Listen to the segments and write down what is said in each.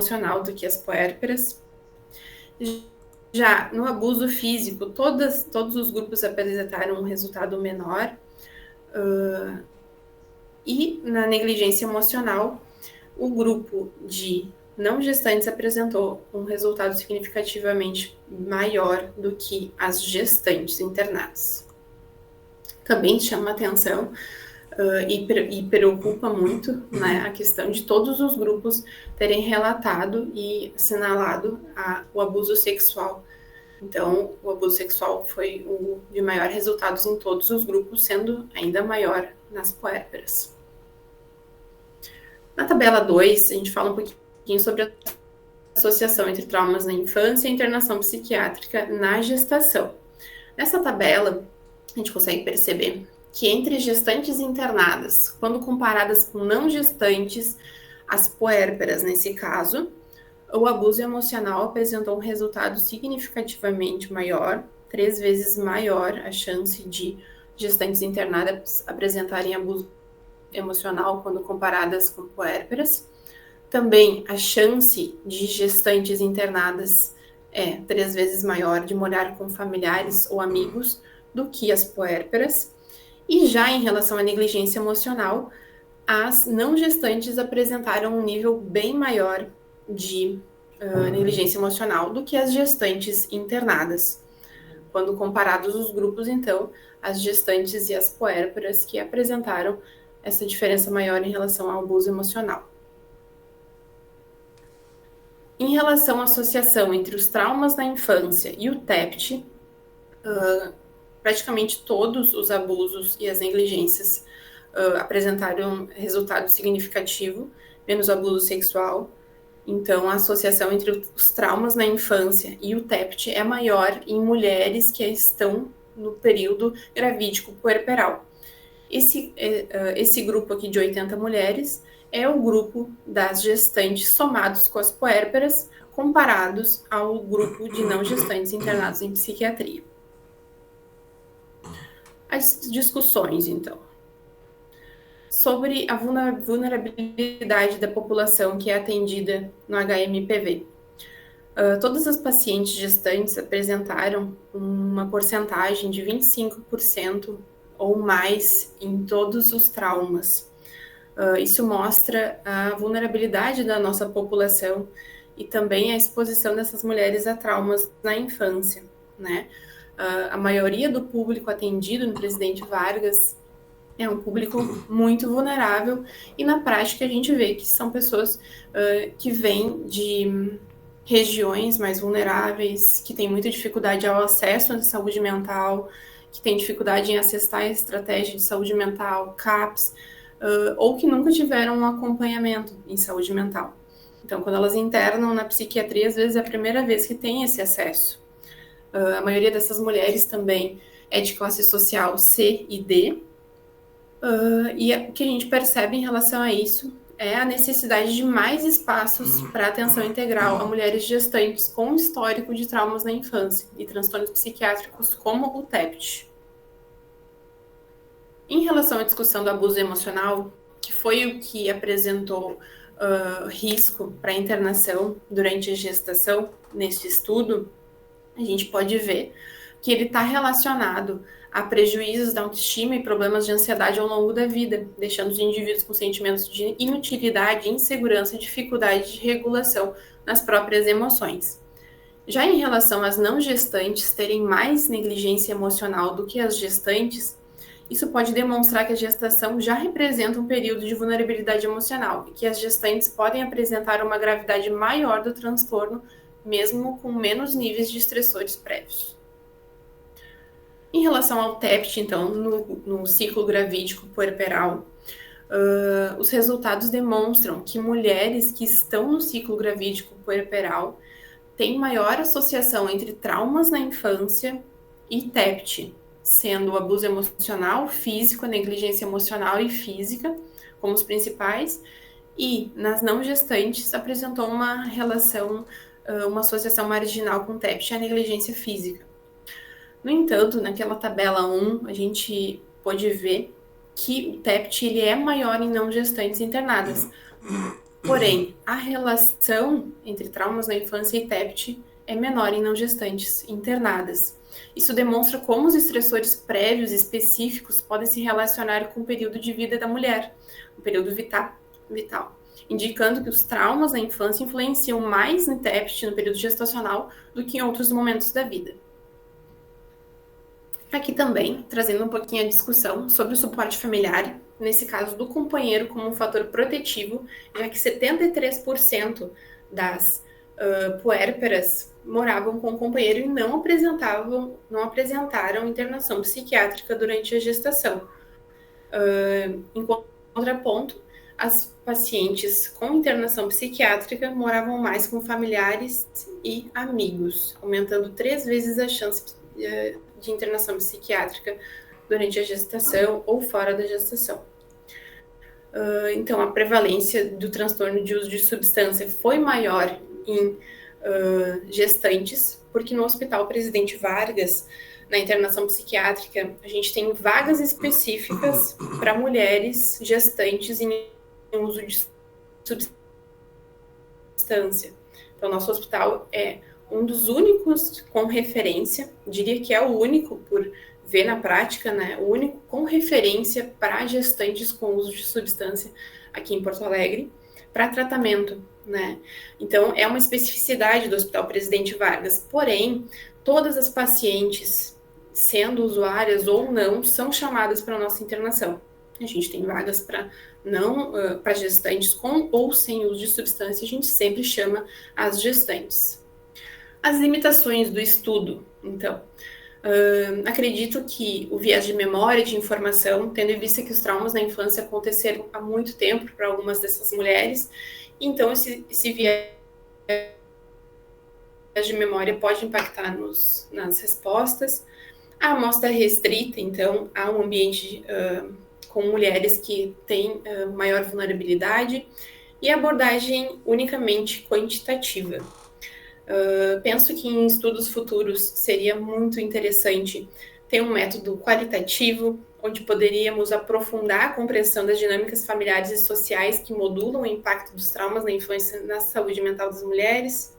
emocional do que as puérperas. Já no abuso físico, todos os grupos apresentaram um resultado menor. E na negligência emocional, o grupo de não gestantes apresentou um resultado significativamente maior do que as gestantes internadas. Também chama atenção e preocupa muito, né, a questão de todos os grupos terem relatado e assinalado o abuso sexual. Então, o abuso sexual foi o de maior resultados em todos os grupos, sendo ainda maior nas puérperas. Na tabela 2, a gente fala um pouquinho sobre a associação entre traumas na infância e internação psiquiátrica na gestação. Nessa tabela, a gente consegue perceber que entre gestantes internadas, quando comparadas com não gestantes, as puérperas nesse caso, o abuso emocional apresentou um resultado significativamente maior, 3 vezes maior a chance de gestantes internadas apresentarem abuso emocional quando comparadas com puérperas. Também a chance de gestantes internadas é 3 vezes maior de morar com familiares ou amigos do que as puérperas. E já em relação à negligência emocional, as não gestantes apresentaram um nível bem maior de negligência emocional do que as gestantes internadas. Quando comparados os grupos, então, as gestantes e as puérperas que apresentaram essa diferença maior em relação ao abuso emocional. Em relação à associação entre os traumas na infância e o TEPT, praticamente todos os abusos e as negligências apresentaram resultado significativo, menos o abuso sexual. Então, a associação entre os traumas na infância e o TEPT é maior em mulheres que estão no período gravídico puerperal. Esse grupo aqui de 80 mulheres é o grupo das gestantes somados com as puérperas, comparados ao grupo de não gestantes internados em psiquiatria. As discussões, então, sobre a vulnerabilidade da população que é atendida no HMPV. Todas as pacientes gestantes apresentaram uma porcentagem de 25% ou mais em todos os traumas. Isso mostra a vulnerabilidade da nossa população e também a exposição dessas mulheres a traumas na infância, né? A maioria do público atendido no Presidente Vargas é um público muito vulnerável e na prática a gente vê que são pessoas que vêm de regiões mais vulneráveis, que têm muita dificuldade ao acesso à saúde mental, que têm dificuldade em acessar a estratégia de saúde mental, CAPS, ou que nunca tiveram um acompanhamento em saúde mental. Então, quando elas internam na psiquiatria, às vezes é a primeira vez que tem esse acesso. A maioria dessas mulheres também é de classe social C e D, e o que a gente percebe em relação a isso é a necessidade de mais espaços para atenção integral a mulheres gestantes com histórico de traumas na infância e transtornos psiquiátricos como o TEPT. Em relação à discussão do abuso emocional, que foi o que apresentou risco para internação durante a gestação, nesse estudo, a gente pode ver que ele está relacionado a prejuízos da autoestima e problemas de ansiedade ao longo da vida, deixando os indivíduos com sentimentos de inutilidade, insegurança e dificuldade de regulação nas próprias emoções. Já em relação às não gestantes terem mais negligência emocional do que as gestantes, isso pode demonstrar que a gestação já representa um período de vulnerabilidade emocional e que as gestantes podem apresentar uma gravidade maior do transtorno, mesmo com menos níveis de estressores prévios. Em relação ao TEPT, então, no ciclo gravídico puerperal, os resultados demonstram que mulheres que estão no ciclo gravídico puerperal têm maior associação entre traumas na infância e TEPT, sendo o abuso emocional, físico, a negligência emocional e física como os principais, e nas não gestantes apresentou uma relação, uma associação marginal com TEPT, a negligência física. No entanto, naquela tabela 1, a gente pode ver que o TEPT ele é maior em não gestantes internadas, Porém, a relação entre traumas na infância e TEPT é menor em não gestantes internadas. Isso demonstra como os estressores prévios específicos podem se relacionar com o período de vida da mulher, o período vital, indicando que os traumas na infância influenciam mais no TEPT, no período gestacional, do que em outros momentos da vida. Aqui também, trazendo um pouquinho a discussão sobre o suporte familiar, nesse caso do companheiro como um fator protetivo, já que 73% das puérperas moravam com o companheiro e não apresentaram internação psiquiátrica durante a gestação. Em contraponto, as pacientes com internação psiquiátrica moravam mais com familiares e amigos, aumentando 3 vezes a chance de internação psiquiátrica durante a gestação ou fora da gestação. Então, a prevalência do transtorno de uso de substância foi maior em gestantes, porque no Hospital Presidente Vargas, na internação psiquiátrica, a gente tem vagas específicas para mulheres gestantes em uso de substância. Então, nosso hospital é um dos únicos com referência, diria que é o único por ver na prática, né, o único com referência para gestantes com uso de substância aqui em Porto Alegre, para tratamento, né. Então, é uma especificidade do Hospital Presidente Vargas, porém, todas as pacientes, sendo usuárias ou não, são chamadas para a nossa internação. A gente tem vagas para para gestantes com ou sem uso de substância, a gente sempre chama as gestantes. As limitações do estudo, então, acredito que o viés de memória, de informação, tendo em vista que os traumas na infância aconteceram há muito tempo para algumas dessas mulheres, então esse viés de memória pode impactar nas respostas. A amostra restrita, então, há um ambiente com mulheres que têm maior vulnerabilidade e abordagem unicamente quantitativa. Penso que em estudos futuros seria muito interessante ter um método qualitativo, onde poderíamos aprofundar a compreensão das dinâmicas familiares e sociais que modulam o impacto dos traumas na infância na saúde mental das mulheres,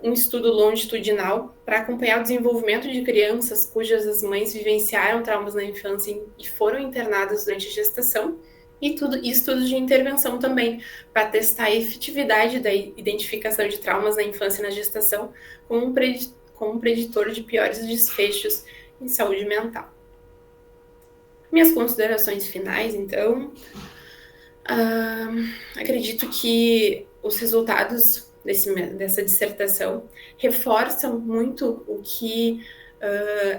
um estudo longitudinal para acompanhar o desenvolvimento de crianças cujas as mães vivenciaram traumas na infância e foram internadas durante a gestação, e estudos de intervenção também, para testar a efetividade da identificação de traumas na infância e na gestação como um preditor de piores desfechos em saúde mental. Minhas considerações finais, então, acredito que os resultados dessa dissertação reforçam muito o que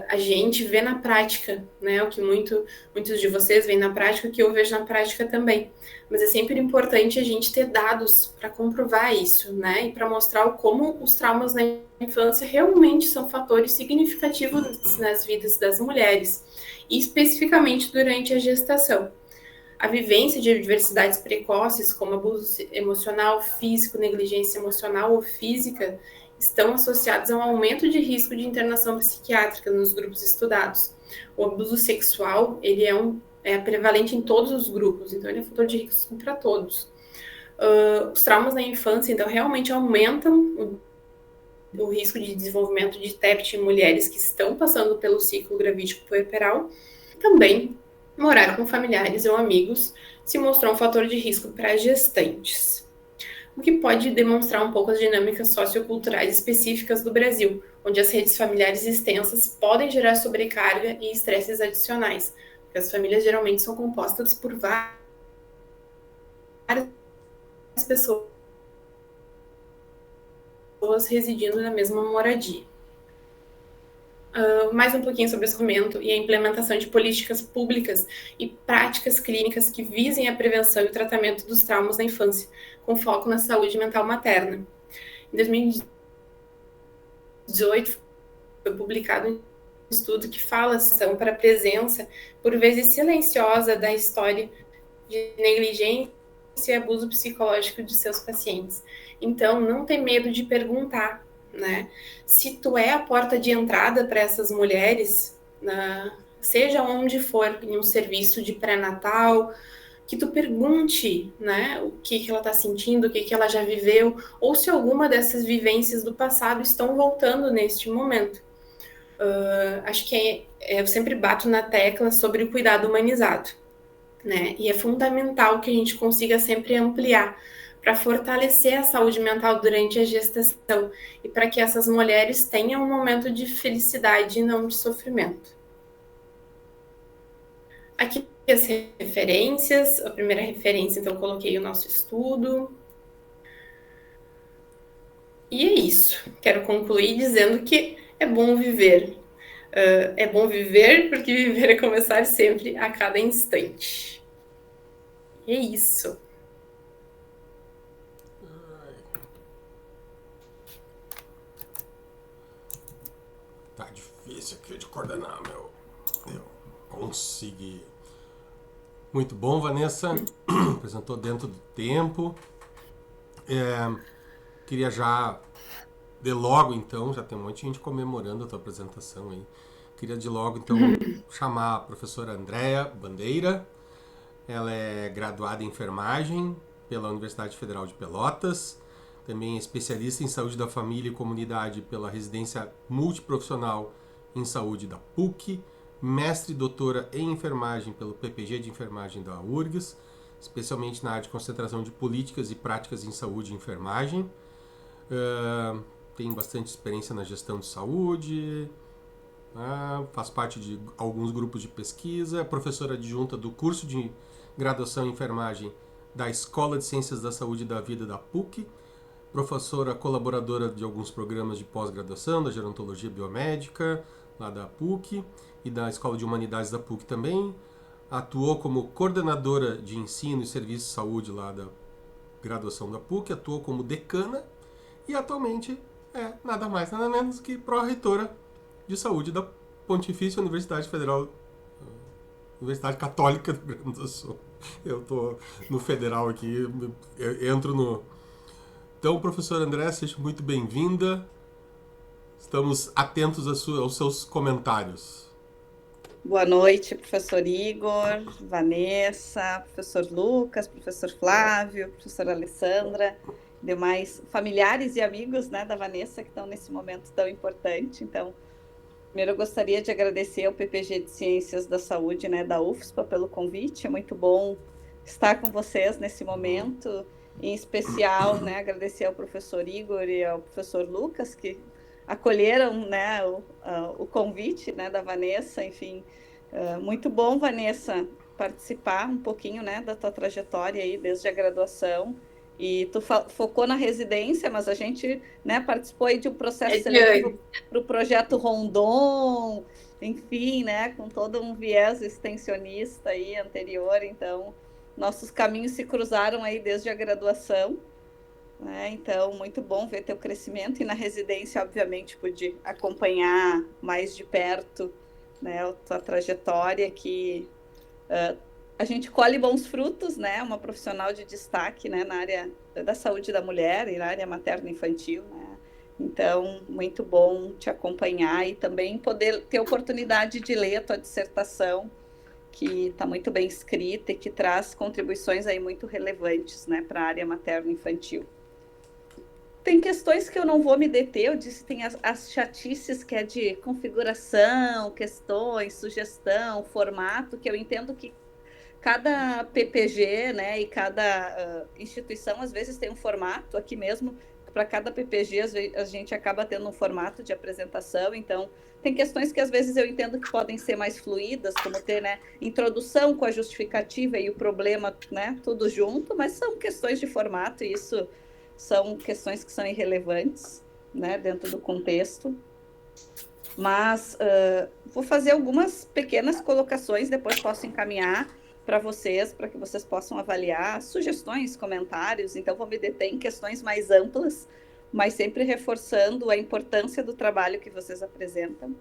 a gente vê na prática, né? O que muitos de vocês veem na prática, o que eu vejo na prática também. Mas é sempre importante a gente ter dados para comprovar isso, né? E para mostrar como os traumas na infância realmente são fatores significativos nas vidas das mulheres, e especificamente durante a gestação. A vivência de adversidades precoces, como abuso emocional, físico, negligência emocional ou física, estão associados a um aumento de risco de internação psiquiátrica nos grupos estudados. O abuso sexual, ele é prevalente em todos os grupos, então ele é fator de risco para todos. Os traumas na infância, então, realmente aumentam o risco de desenvolvimento de TEPT em mulheres que estão passando pelo ciclo gravídico puerperal. Também, morar com familiares ou amigos se mostrou um fator de risco para gestantes, o que pode demonstrar um pouco as dinâmicas socioculturais específicas do Brasil, onde as redes familiares extensas podem gerar sobrecarga e estresses adicionais, porque as famílias geralmente são compostas por várias pessoas residindo na mesma moradia. Mais um pouquinho sobre o desenvolvimento e a implementação de políticas públicas e práticas clínicas que visem a prevenção e o tratamento dos traumas na infância, com foco na saúde mental materna. Em 2018, foi publicado um estudo que fala para a presença, por vezes silenciosa, da história de negligência e abuso psicológico de seus pacientes. Então, não ter medo de perguntar, né? Se tu é a porta de entrada para essas mulheres, seja onde for, em um serviço de pré-natal, que tu pergunte, né, o que ela está sentindo, o que ela já viveu, ou se alguma dessas vivências do passado estão voltando neste momento. Acho que eu sempre bato na tecla sobre o cuidado humanizado, né? E é fundamental que a gente consiga sempre ampliar para fortalecer a saúde mental durante a gestação e para que essas mulheres tenham um momento de felicidade e não de sofrimento. Aqui as referências. A primeira referência, então, eu coloquei o nosso estudo. E é isso. Quero concluir dizendo que é bom viver. É bom viver porque viver é começar sempre a cada instante. E é isso. Tá difícil aqui de coordenar, meu. Eu consegui. Muito bom, Vanessa. Apresentou dentro do tempo. Queria já, de logo então, já tem um monte de gente comemorando a tua apresentação aí. Queria de logo então chamar a professora Andréa Bandeira. Ela é graduada em enfermagem pela Universidade Federal de Pelotas. Também é especialista em saúde da família e comunidade pela residência multiprofissional em saúde da PUC. Mestre e doutora em enfermagem pelo PPG de enfermagem da URGS, especialmente na área de concentração de políticas e práticas em saúde e enfermagem. Tem bastante experiência na gestão de saúde, faz parte de alguns grupos de pesquisa, é professora adjunta do curso de graduação em enfermagem da Escola de Ciências da Saúde e da Vida da PUC, professora colaboradora de alguns programas de pós-graduação, da gerontologia biomédica, lá da PUC, e da Escola de Humanidades da PUC também. Atuou como coordenadora de ensino e serviço de saúde lá da graduação da PUC, atuou como decana e atualmente é nada mais, nada menos que pró-reitora de saúde da Pontifícia Universidade Federal, Universidade Católica do Rio Grande do Sul. Eu tô no federal aqui, eu entro no... Então, professora André, seja muito bem-vinda. Estamos atentos aos seus comentários. Boa noite, professor Igor, Vanessa, professor Lucas, professor Flávio, professora Alessandra, demais familiares e amigos, né, da Vanessa que estão nesse momento tão importante. Então, primeiro eu gostaria de agradecer ao PPG de Ciências da Saúde, né, da UFSPA pelo convite. É muito bom estar com vocês nesse momento, em especial, né, agradecer ao professor Igor e ao professor Lucas que acolheram, né, o convite, né, da Vanessa. Enfim, muito bom, Vanessa, participar um pouquinho, né, da tua trajetória aí desde a graduação. E tu focou na residência, mas a gente, né, participou aí de um processo seletivo para o projeto Rondon, enfim, né, com todo um viés extensionista aí anterior. Então, nossos caminhos se cruzaram aí desde a graduação. Então, muito bom ver teu crescimento, e na residência, obviamente, pude acompanhar mais de perto, né, a tua trajetória, que a gente colhe bons frutos, né, uma profissional de destaque, né, na área da saúde da mulher e na área materno-infantil, né. Então, muito bom te acompanhar e também poder ter a oportunidade de ler a tua dissertação, que está muito bem escrita e que traz contribuições aí muito relevantes, né, para a área materno-infantil. Tem questões que eu não vou me deter, eu disse, tem as chatices que é de configuração, questões, sugestão, formato, que eu entendo que cada PPG, né, e cada instituição, às vezes, tem um formato. Aqui mesmo, para cada PPG, a gente acaba tendo um formato de apresentação. Então, tem questões que, às vezes, eu entendo que podem ser mais fluídas, como ter, né, introdução com a justificativa e o problema, né, tudo junto, mas são questões de formato, e isso são questões que são irrelevantes, né, dentro do contexto. Mas vou fazer algumas pequenas colocações, depois posso encaminhar para vocês, para que vocês possam avaliar sugestões, comentários. Então, vou me deter em questões mais amplas, mas sempre reforçando a importância do trabalho que vocês apresentam.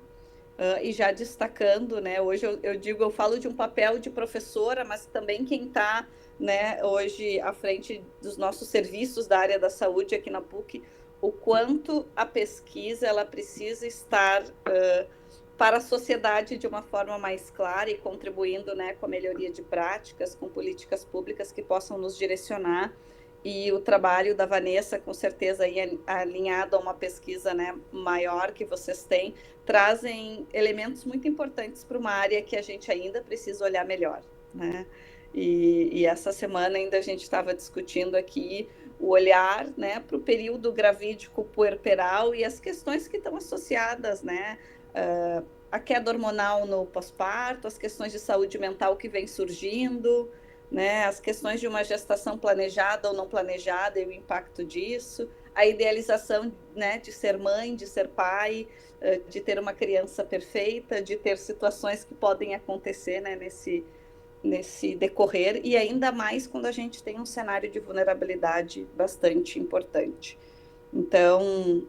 E já destacando, né, hoje eu falo de um papel de professora, mas também quem está, né, hoje à frente dos nossos serviços da área da saúde aqui na PUC, o quanto a pesquisa ela precisa estar para a sociedade de uma forma mais clara e contribuindo, né, com a melhoria de práticas, com políticas públicas que possam nos direcionar. E o trabalho da Vanessa, com certeza, aí, alinhado a uma pesquisa, né, maior que vocês têm, trazem elementos muito importantes para uma área que a gente ainda precisa olhar melhor, né? E essa semana ainda a gente estava discutindo aqui o olhar, né, para o período gravídico puerperal e as questões que estão associadas, né, a queda hormonal no pós-parto, as questões de saúde mental que vem surgindo, né, as questões de uma gestação planejada ou não planejada e o impacto disso, a idealização, né, de ser mãe, de ser pai, de ter uma criança perfeita, de ter situações que podem acontecer, né, nesse decorrer, e ainda mais quando a gente tem um cenário de vulnerabilidade bastante importante. Então,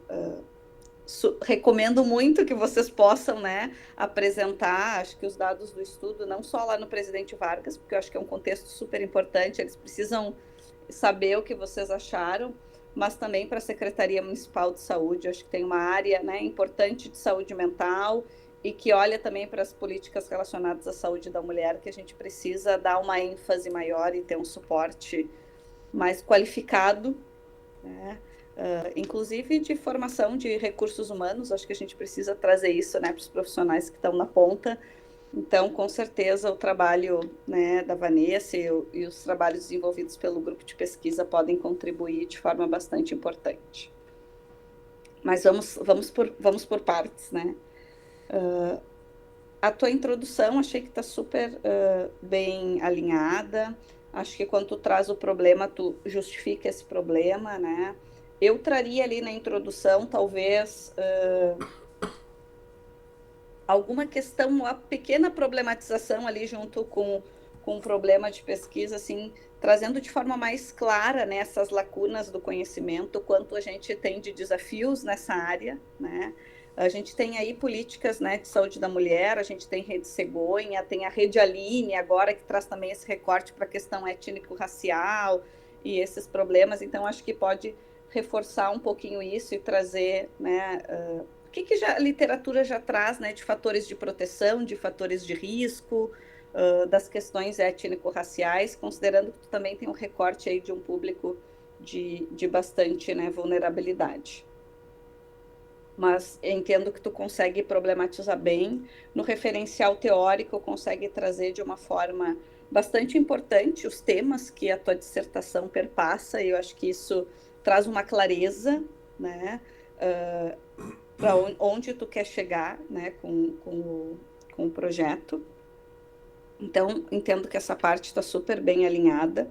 recomendo muito que vocês possam, né, apresentar, acho que os dados do estudo, não só lá no Presidente Vargas, porque eu acho que é um contexto super importante, eles precisam saber o que vocês acharam, mas também para a Secretaria Municipal de Saúde, acho que tem uma área, né, importante de saúde mental e que olha também para as políticas relacionadas à saúde da mulher, que a gente precisa dar uma ênfase maior e ter um suporte mais qualificado, né? Inclusive de formação de recursos humanos, acho que a gente precisa trazer isso, né, para os profissionais que estão na ponta. Então, com certeza, o trabalho, né, da Vanessa e os trabalhos desenvolvidos pelo grupo de pesquisa podem contribuir de forma bastante importante. Mas vamos por partes, né? A tua introdução, achei que está super bem alinhada. Acho que quando tu traz o problema, tu justifica esse problema, né? Eu traria ali na introdução, talvez, alguma questão, uma pequena problematização ali junto com o problema de pesquisa, assim, trazendo de forma mais clara, né, essas lacunas do conhecimento, quanto a gente tem de desafios nessa área, né? A gente tem aí políticas, né, de saúde da mulher, a gente tem Rede Cegonha, tem a Rede Aline agora, que traz também esse recorte para a questão étnico-racial e esses problemas, então acho que pode reforçar um pouquinho isso e trazer, né, o que a literatura já traz, né, de fatores de proteção, de fatores de risco, das questões étnico-raciais, considerando que tu também tem um recorte aí de um público de bastante, né, vulnerabilidade. Mas entendo que tu consegue problematizar bem, no referencial teórico consegue trazer de uma forma bastante importante os temas que a tua dissertação perpassa, e eu acho que isso traz uma clareza, né, para onde tu quer chegar, né, com o projeto. Então, entendo que essa parte está super bem alinhada.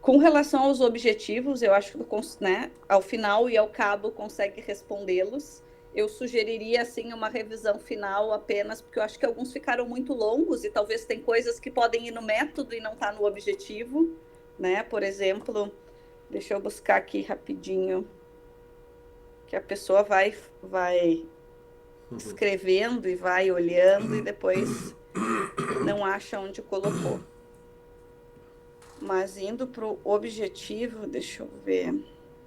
Com relação aos objetivos, eu acho que, né, ao final e ao cabo, consegue respondê-los. Eu sugeriria, assim, uma revisão final apenas, porque eu acho que alguns ficaram muito longos e talvez tem coisas que podem ir no método e não tá no objetivo, né? Por exemplo, deixa eu buscar aqui rapidinho, que a pessoa vai escrevendo e vai olhando e depois não acha onde colocou. Mas indo para o objetivo, deixa eu ver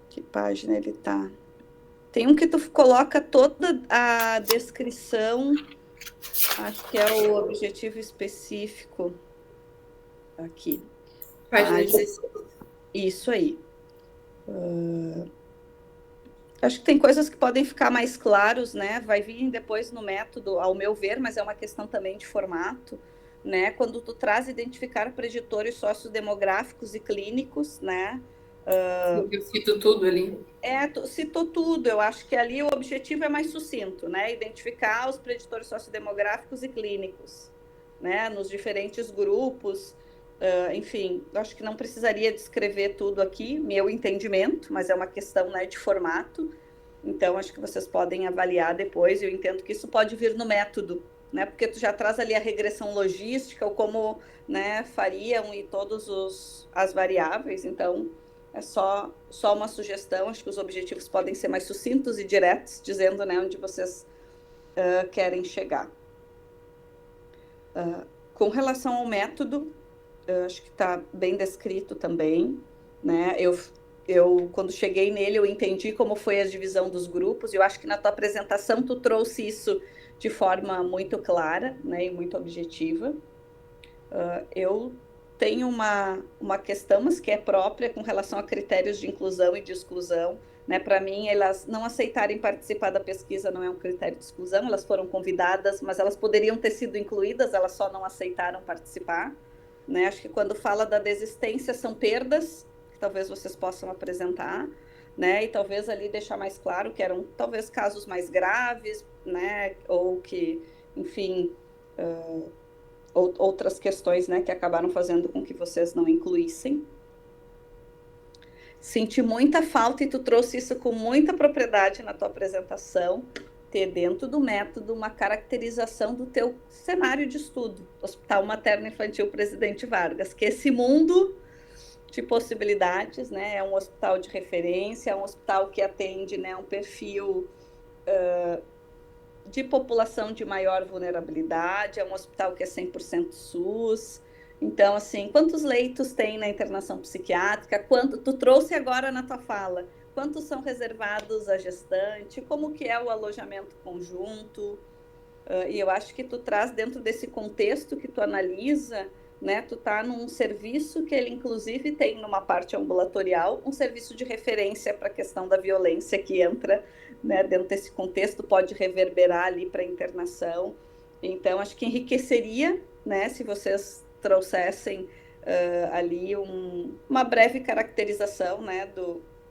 que página ele está. Tem um que tu coloca toda a descrição, acho que é o objetivo específico aqui. Página 16. Isso aí. Acho que tem coisas que podem ficar mais claros, né? Vai vir depois no método, ao meu ver, mas é uma questão também de formato, né? Quando tu traz identificar preditores sociodemográficos e clínicos, né? Eu cito tudo ali. Tu citou tudo. Eu acho que ali o objetivo é mais sucinto, né? Identificar os preditores sociodemográficos e clínicos, né? Nos diferentes grupos. Enfim, eu acho que não precisaria descrever tudo aqui, meu entendimento, mas é uma questão, né, de formato. Então, acho que vocês podem avaliar depois. Eu entendo que isso pode vir no método, né? Porque tu já traz ali a regressão logística, ou como, né, fariam e todas as variáveis. Então, é só uma sugestão. Acho que os objetivos podem ser mais sucintos e diretos, dizendo, né, onde vocês querem chegar. Com relação ao método, acho que está bem descrito também, né? Eu, quando cheguei nele, eu entendi como foi a divisão dos grupos, e eu acho que na tua apresentação tu trouxe isso de forma muito clara, né, e muito objetiva. Eu tenho uma questão, mas que é própria com relação a critérios de inclusão e de exclusão. Né? Para mim, elas não aceitarem participar da pesquisa não é um critério de exclusão, elas foram convidadas, mas elas poderiam ter sido incluídas, elas só não aceitaram participar. Né? Acho que quando fala da desistência, são perdas, que talvez vocês possam apresentar, né? E talvez ali deixar mais claro que eram talvez casos mais graves, né? Ou que, enfim, outras questões, né, que acabaram fazendo com que vocês não incluíssem. Senti muita falta, e tu trouxe isso com muita propriedade na tua apresentação, ter dentro do método uma caracterização do teu cenário de estudo, Hospital Materno Infantil Presidente Vargas, que esse mundo de possibilidades, né, é um hospital de referência, é um hospital que atende, né, um perfil de população de maior vulnerabilidade, é um hospital que é 100% SUS. Então, assim, quantos leitos tem na internação psiquiátrica? Quanto tu trouxe agora na tua fala? Quantos são reservados à gestante? Como que é o alojamento conjunto? E eu acho que tu traz dentro desse contexto que tu analisa, né? Tu tá num serviço que ele, inclusive, tem numa parte ambulatorial, um serviço de referência para a questão da violência que entra, né, dentro desse contexto, pode reverberar ali para a internação. Então, acho que enriqueceria, né, se vocês trouxessem ali uma breve caracterização, né,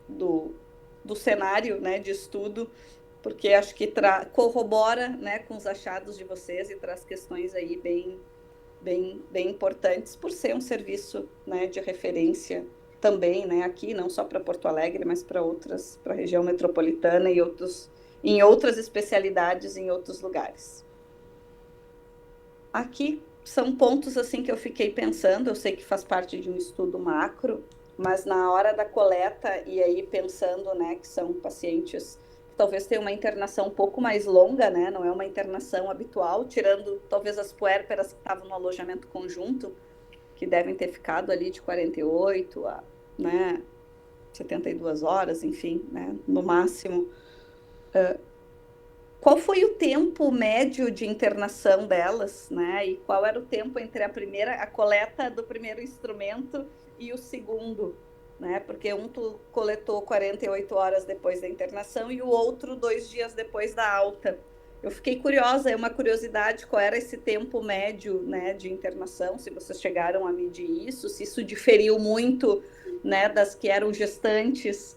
do cenário, né, de estudo, porque acho que corrobora, né, com os achados de vocês e traz questões aí bem importantes, por ser um serviço, né, de referência também, né, aqui, não só para Porto Alegre, mas para a região metropolitana e em outras especialidades em outros lugares. Aqui são pontos assim que eu fiquei pensando, eu sei que faz parte de um estudo macro, mas na hora da coleta, e aí pensando, né, que são pacientes que talvez tenham uma internação um pouco mais longa, né, não é uma internação habitual, tirando talvez as puérperas que estavam no alojamento conjunto, que devem ter ficado ali de 48 a, né, 72 horas, enfim, né, no máximo. Qual foi o tempo médio de internação delas, né? E qual era o tempo entre a coleta do primeiro instrumento e o segundo, né? Porque tu coletou 48 horas depois da internação e o outro 2 dias depois da alta. Eu fiquei curiosa, é uma curiosidade, qual era esse tempo médio, né, de internação, se vocês chegaram a medir isso, se isso diferiu muito, né, das que eram gestantes,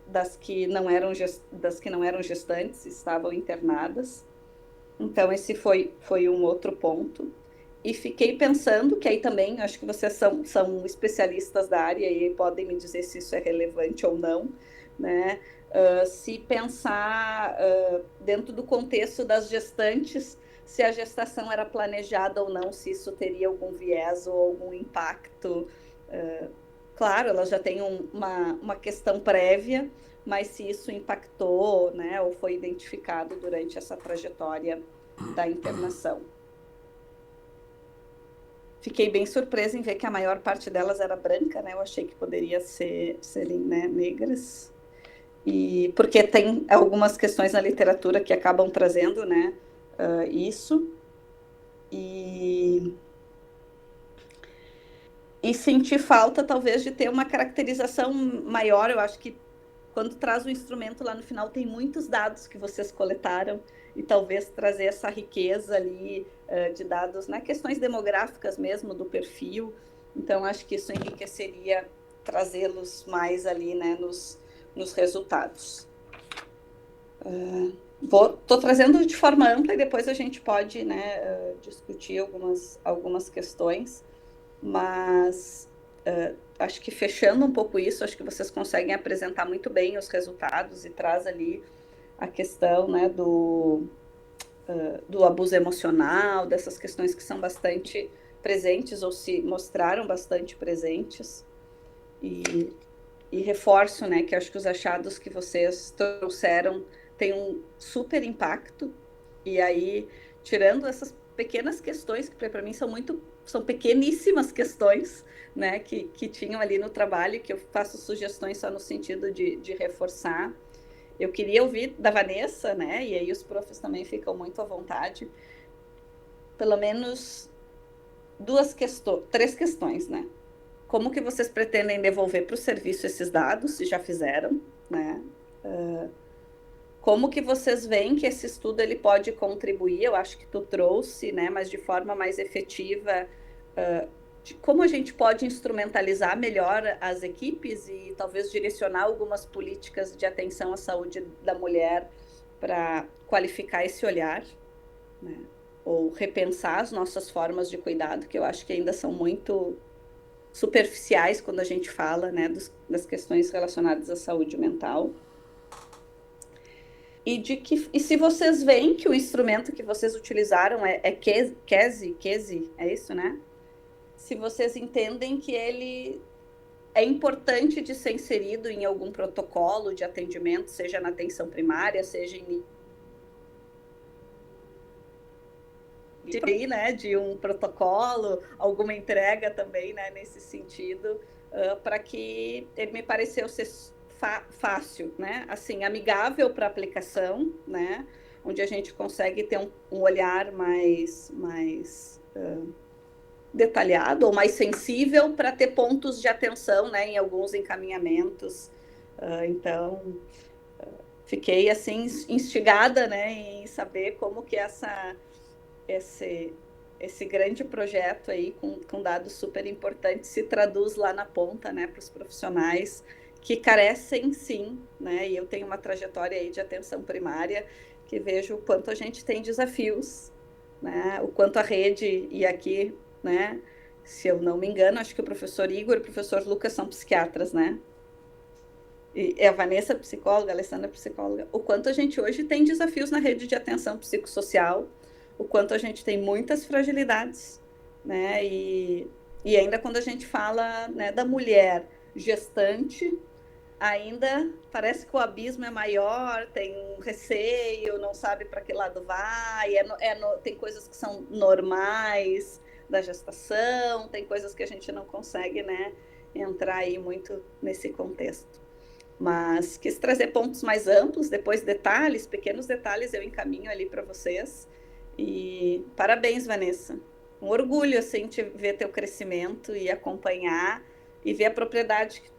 das que não eram gestantes, estavam internadas. Então, esse foi um outro ponto. E fiquei pensando, que aí também, acho que vocês são especialistas da área e podem me dizer se isso é relevante ou não, né? Se pensar dentro do contexto das gestantes, se a gestação era planejada ou não, se isso teria algum viés ou algum impacto. Claro, elas já têm uma questão prévia, mas se isso impactou, né, ou foi identificado durante essa trajetória da internação. Fiquei bem surpresa em ver que a maior parte delas era branca, né? Eu achei que poderia serem, né, negras. E porque tem algumas questões na literatura que acabam trazendo, né, isso. E senti falta, talvez, de ter uma caracterização maior. Eu acho que quando traz o instrumento lá no final, tem muitos dados que vocês coletaram, e talvez trazer essa riqueza ali de dados, né, questões demográficas mesmo, do perfil. Então, acho que isso enriqueceria trazê-los mais ali, né, nos resultados. Estou trazendo de forma ampla e depois a gente pode, né, discutir algumas questões, mas acho que fechando um pouco isso, acho que vocês conseguem apresentar muito bem os resultados e traz ali a questão, né, do abuso emocional, dessas questões que são bastante presentes ou se mostraram bastante presentes. E reforço, né, que acho que os achados que vocês trouxeram têm um super impacto. E aí, tirando essas pequenas questões, que para mim são pequeníssimas questões, né, que tinham ali no trabalho, que eu faço sugestões só no sentido de reforçar. eu queria ouvir da Vanessa, né? E aí os profs também ficam muito à vontade. Pelo menos três questões, né? Como que vocês pretendem devolver para o serviço esses dados, se já fizeram, né? Como que vocês veem que esse estudo ele pode contribuir? Eu acho que tu trouxe, né? Mas de forma mais efetiva, de como a gente pode instrumentalizar melhor as equipes e talvez direcionar algumas políticas de atenção à saúde da mulher para qualificar esse olhar, né? Ou repensar as nossas formas de cuidado, que eu acho que ainda são muito superficiais quando a gente fala, né, das questões relacionadas à saúde mental. E se vocês veem que o instrumento que vocês utilizaram é KESI, é isso, né? Se vocês entendem que ele é importante de ser inserido em algum protocolo de atendimento, seja na atenção primária, seja de um protocolo, alguma entrega também, né, nesse sentido, para que ele me pareceu ser fácil, né, assim, amigável para aplicação, né, onde a gente consegue ter um olhar mais detalhado ou mais sensível para ter pontos de atenção, né, em alguns encaminhamentos. Então, fiquei assim instigada, né, em saber como que esse grande projeto aí com dados super importantes se traduz lá na ponta, né, para os profissionais que carecem, sim, né, e eu tenho uma trajetória aí de atenção primária que vejo o quanto a gente tem desafios, né, o quanto a rede, e aqui, né, se eu não me engano, acho que o professor Igor e o professor Lucas são psiquiatras, né, e a Vanessa psicóloga, a Alessandra psicóloga, o quanto a gente hoje tem desafios na rede de atenção psicossocial, o quanto a gente tem muitas fragilidades, né, e ainda quando a gente fala, né, da mulher gestante, ainda parece que o abismo é maior, tem um receio, não sabe para que lado vai, tem coisas que são normais da gestação, tem coisas que a gente não consegue, né, entrar aí muito nesse contexto. Mas quis trazer pontos mais amplos, depois detalhes, pequenos detalhes eu encaminho ali para vocês. E parabéns, Vanessa. Um orgulho, assim, de ver teu crescimento e acompanhar e ver a propriedade que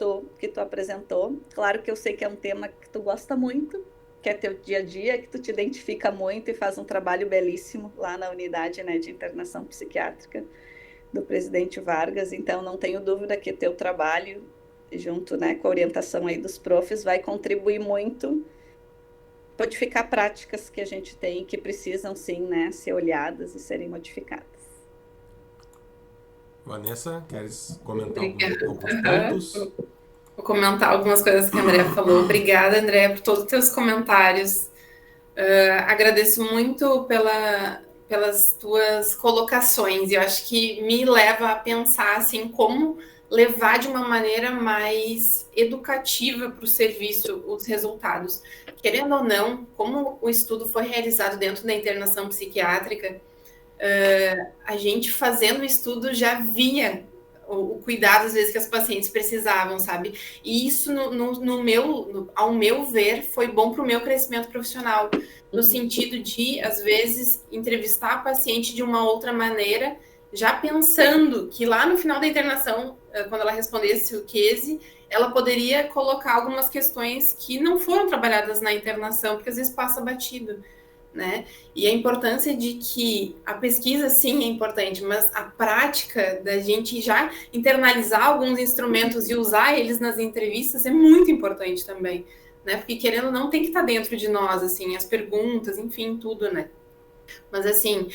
tu apresentou. Claro que eu sei que é um tema que tu gosta muito, que é teu dia a dia, que tu te identifica muito e faz um trabalho belíssimo lá na unidade, né, de internação psiquiátrica do Presidente Vargas. Então, não tenho dúvida que teu trabalho, junto, né, com a orientação aí dos profs, vai contribuir muito, modificar práticas que a gente tem que precisam, sim, né, ser olhadas e serem modificadas. Vanessa, queres comentar alguns pontos? Vou comentar algumas coisas que a Andréa falou. Obrigada, Andréa, por todos os teus comentários. Agradeço muito pelas tuas colocações. Eu acho que me leva a pensar assim, como levar de uma maneira mais educativa para o serviço os resultados. Querendo ou não, como o estudo foi realizado dentro da internação psiquiátrica, a gente fazendo o estudo já via o cuidado, às vezes, que as pacientes precisavam, sabe? E isso, ao meu ver, foi bom para o meu crescimento profissional, no sentido de, às vezes, entrevistar a paciente de uma outra maneira, já pensando que lá no final da internação, quando ela respondesse o QESI, ela poderia colocar algumas questões que não foram trabalhadas na internação, porque às vezes passa batido, né? E a importância de que a pesquisa, sim, é importante, mas a prática da gente já internalizar alguns instrumentos e usar eles nas entrevistas é muito importante também, né? Porque, querendo ou não, tem que estar dentro de nós, assim, as perguntas, enfim, tudo, né? Mas, assim,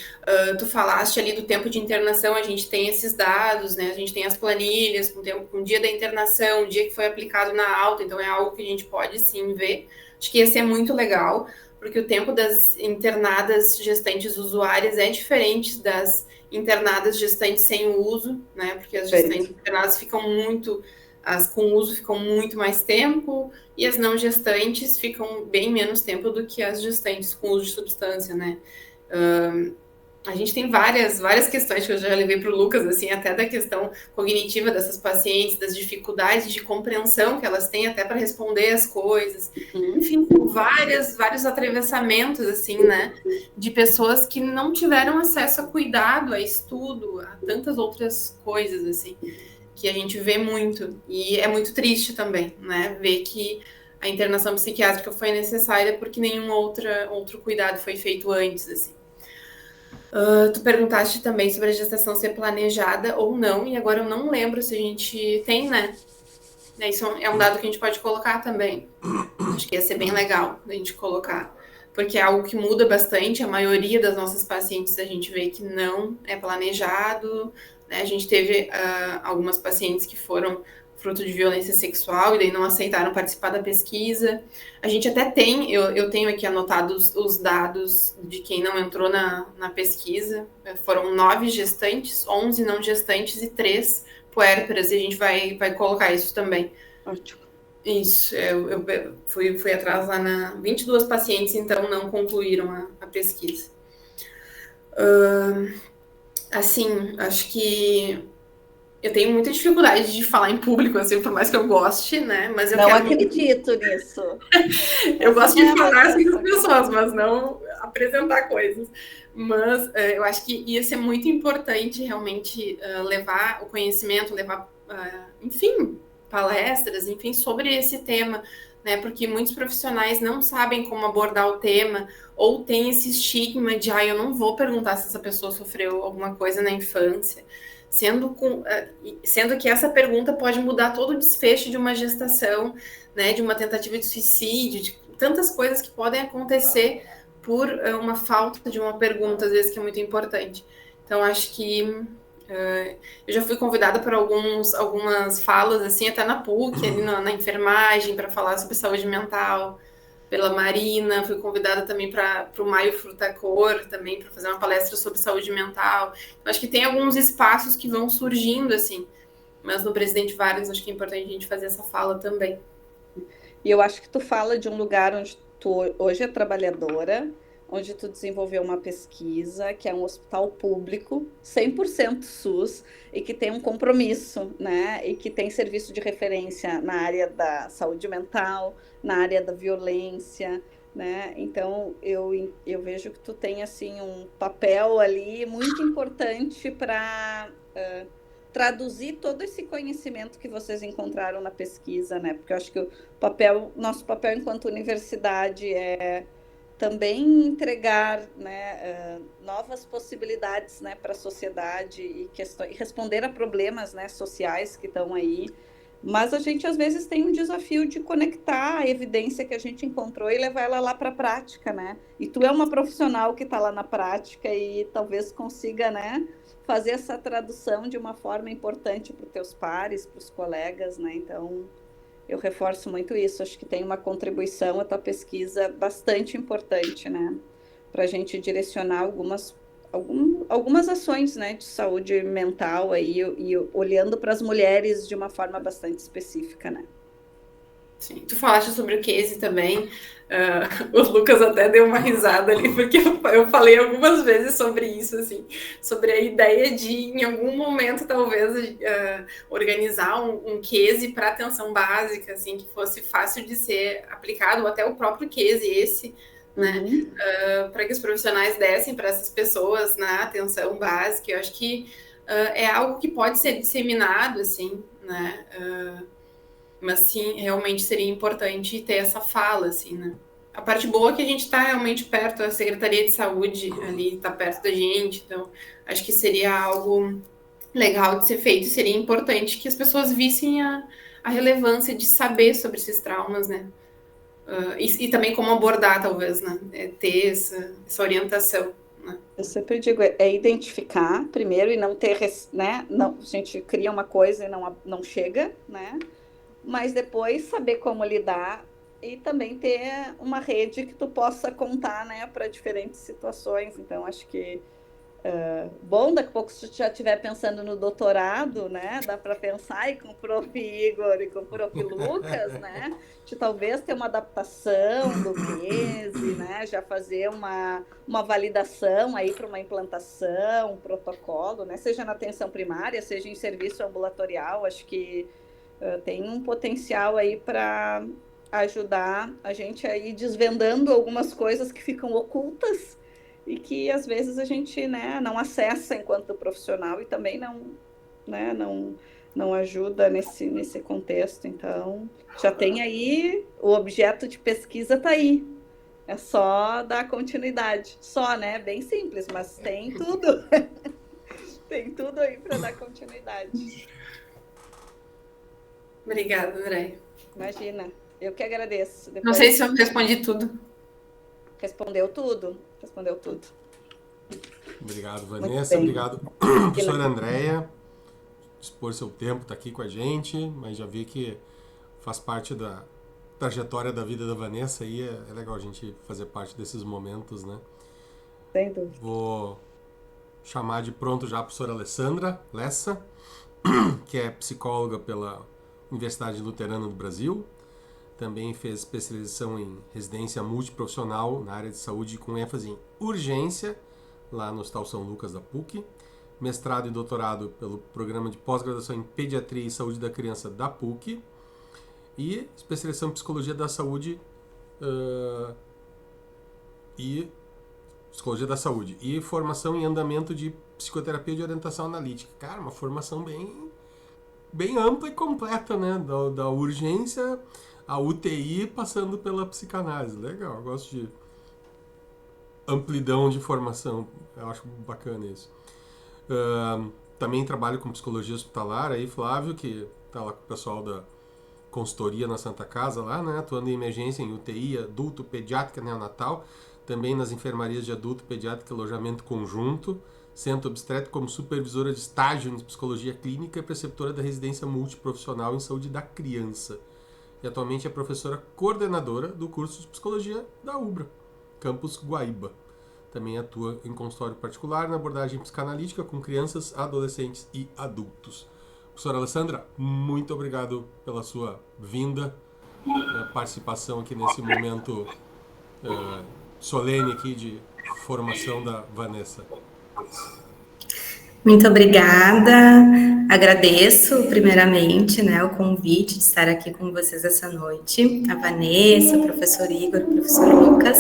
tu falaste ali do tempo de internação, a gente tem esses dados, né? A gente tem as planilhas com o dia da internação, o dia que foi aplicado na alta, então é algo que a gente pode, sim, ver. Acho que ia ser muito legal, porque o tempo das internadas gestantes usuárias é diferente das internadas gestantes sem uso, né? Porque as gestantes internadas ficam muito... As com uso ficam muito mais tempo e as não gestantes ficam bem menos tempo do que as gestantes com uso de substância, né? a gente tem várias questões que eu já levei para o Lucas, assim, até da questão cognitiva dessas pacientes, das dificuldades de compreensão que elas têm até para responder as coisas. Enfim, vários atravessamentos, assim, né, de pessoas que não tiveram acesso a cuidado, a estudo, a tantas outras coisas, assim, que a gente vê muito. E é muito triste também, né, ver que a internação psiquiátrica foi necessária porque nenhum outro cuidado foi feito antes, assim. Tu perguntaste também sobre a gestação ser planejada ou não, e agora eu não lembro se a gente tem, né? Isso é um dado que a gente pode colocar também. Acho que ia ser bem legal a gente colocar, porque é algo que muda bastante. A maioria das nossas pacientes a gente vê que não é planejado, né? A gente teve algumas pacientes que foram fruto de violência sexual e daí não aceitaram participar da pesquisa. A gente até tem, eu tenho aqui anotados os dados de quem não entrou na pesquisa. Foram 9 gestantes, 11 não gestantes e 3 puérperas, e a gente vai colocar isso também. Ótimo. Isso, eu fui atrás lá 22 pacientes, então não concluíram a pesquisa. Assim, acho que eu tenho muita dificuldade de falar em público, assim, por mais que eu goste, né? Mas eu não quero acredito nisso. Eu gosto de falar assim com as pessoas, mas não apresentar coisas. Mas eu acho que ia ser muito importante realmente levar o conhecimento, levar, enfim, palestras, enfim, sobre esse tema, né? Porque muitos profissionais não sabem como abordar o tema ou tem esse estigma de, eu não vou perguntar se essa pessoa sofreu alguma coisa na infância. Sendo que essa pergunta pode mudar todo o desfecho de uma gestação, né, de uma tentativa de suicídio, de tantas coisas que podem acontecer por uma falta de uma pergunta, às vezes, que é muito importante. Então, acho que eu já fui convidada para algumas falas, assim, até na PUC, ali na enfermagem, para falar sobre saúde mental, pela Marina, fui convidada também para o Maio Frutacor, também para fazer uma palestra sobre saúde mental. Então, acho que tem alguns espaços que vão surgindo, assim, mas no Presidente Vargas acho que é importante a gente fazer essa fala também. E eu acho que tu fala de um lugar onde tu hoje é trabalhadora, onde tu desenvolveu uma pesquisa, que é um hospital público, 100% SUS, e que tem um compromisso, né? E que tem serviço de referência na área da saúde mental, na área da violência, né? Então, eu vejo que tu tem, assim, um papel ali muito importante para traduzir todo esse conhecimento que vocês encontraram na pesquisa, né? Porque eu acho que nosso papel enquanto universidade é também entregar, né, novas possibilidades, né, para a sociedade e responder a problemas, né, sociais que estão aí. Mas a gente às vezes tem um desafio de conectar a evidência que a gente encontrou e levar ela lá para a prática, né? E tu é uma profissional que está lá na prática e talvez consiga, né, fazer essa tradução de uma forma importante para os teus pares, para os colegas, né? Então, eu reforço muito isso. Acho que tem uma contribuição a tua pesquisa bastante importante, né? Para a gente direcionar algumas ações, né, de saúde mental aí, e olhando para as mulheres de uma forma bastante específica, né? Sim. Tu falaste sobre o case também. O Lucas até deu uma risada ali, porque eu falei algumas vezes sobre isso, assim, sobre a ideia de, em algum momento, talvez, organizar um case para atenção básica, assim, que fosse fácil de ser aplicado, ou até o próprio case esse, né, para que os profissionais dessem para essas pessoas na atenção básica. Eu acho que é algo que pode ser disseminado, assim, né, mas sim, realmente seria importante ter essa fala, assim, né. A parte boa é que a gente está realmente perto, a Secretaria de Saúde ali está perto da gente, então acho que seria algo legal de ser feito, e seria importante que as pessoas vissem a relevância de saber sobre esses traumas, né, e também como abordar, talvez, né, ter essa orientação, né. Eu sempre digo, é identificar primeiro e não ter, né, não, a gente cria uma coisa e não chega, né, mas depois saber como lidar e também ter uma rede que tu possa contar, né, para diferentes situações. Então, acho que bom, daqui a pouco se já estiver pensando no doutorado, né, dá para pensar aí com o Prof. Igor e com o Prof. Lucas, né, de talvez ter uma adaptação do PESE, né, já fazer uma validação aí para uma implantação, um protocolo, né, seja na atenção primária, seja em serviço ambulatorial, acho que tem um potencial aí para ajudar a gente a ir desvendando algumas coisas que ficam ocultas e que às vezes a gente, né, não acessa enquanto profissional e também não ajuda nesse contexto. Então, já tem aí, o objeto de pesquisa está aí. É só dar continuidade. Só, né? Bem simples, mas tem tudo. Tem tudo aí para dar continuidade. Obrigada, André. Imagina, eu que agradeço. Não sei se eu respondi tudo. Respondeu tudo. Obrigado, Vanessa. Obrigado, professora Andréia, dispor seu tempo, estar aqui com a gente, mas já vi que faz parte da trajetória da vida da Vanessa e é legal a gente fazer parte desses momentos, né? Sem dúvida. Vou chamar de pronto já a professora Alessandra Lessa, que é psicóloga pela Universidade Luterana do Brasil. Também fez especialização em residência multiprofissional na área de saúde com ênfase em urgência, lá no Hospital São Lucas da PUC. Mestrado e doutorado pelo Programa de Pós-Graduação em Pediatria e Saúde da Criança da PUC. E especialização em Psicologia da Saúde Psicologia da Saúde. E formação em andamento de psicoterapia de orientação analítica. Cara, uma formação bem ampla e completa, né? Da urgência a UTI passando pela psicanálise. Legal, eu gosto de amplidão de formação. Eu acho bacana isso. Também trabalho com psicologia hospitalar aí, Flávio, que tá lá com o pessoal da consultoria na Santa Casa lá, né? Atuando em emergência em UTI, adulto, pediátrica, neonatal. Também nas enfermarias de adulto, pediátrica, alojamento conjunto. Centro obstétrico como supervisora de estágio em psicologia clínica e preceptora da residência multiprofissional em saúde da criança. E atualmente é professora coordenadora do curso de psicologia da UBRA, campus Guaíba. Também atua em consultório particular na abordagem psicanalítica com crianças, adolescentes e adultos. Professora Alessandra, muito obrigado pela sua vinda, participação aqui nesse momento solene aqui de formação da Vanessa. Muito obrigada, agradeço primeiramente, né, o convite de estar aqui com vocês essa noite, a Vanessa, o professor Igor, o professor Lucas.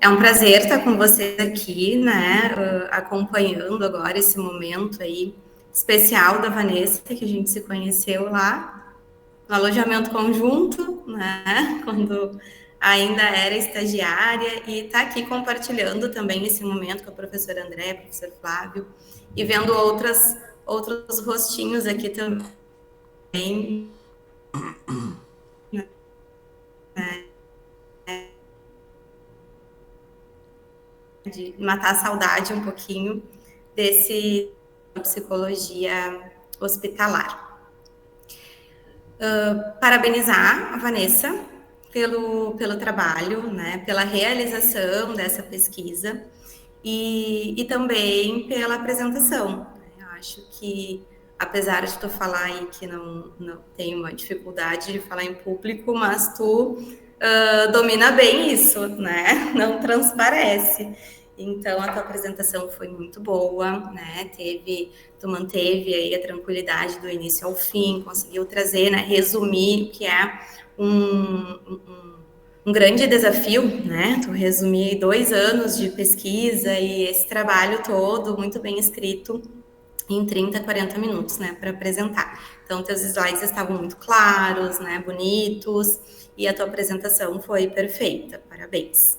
É um prazer estar com vocês aqui, né, acompanhando agora esse momento aí especial da Vanessa, que a gente se conheceu lá no alojamento conjunto, né, quando ainda era estagiária, e está aqui compartilhando também esse momento com a professora André, professor Flávio, e vendo outros rostinhos aqui também. De matar a saudade um pouquinho desse psicologia hospitalar. Parabenizar a Vanessa pelo trabalho, né, pela realização dessa pesquisa e também pela apresentação. Eu acho que, apesar de tu falar aí que não tem uma dificuldade de falar em público, mas tu domina bem isso, né? Não transparece. Então, a tua apresentação foi muito boa, né? Tu manteve aí a tranquilidade do início ao fim, conseguiu trazer, né? Resumir o que é um grande desafio, né? Tu resumir 2 anos de pesquisa e esse trabalho todo muito bem escrito em 30, 40 minutos, né? Para apresentar. Então, teus slides estavam muito claros, né? Bonitos, e a tua apresentação foi perfeita. Parabéns.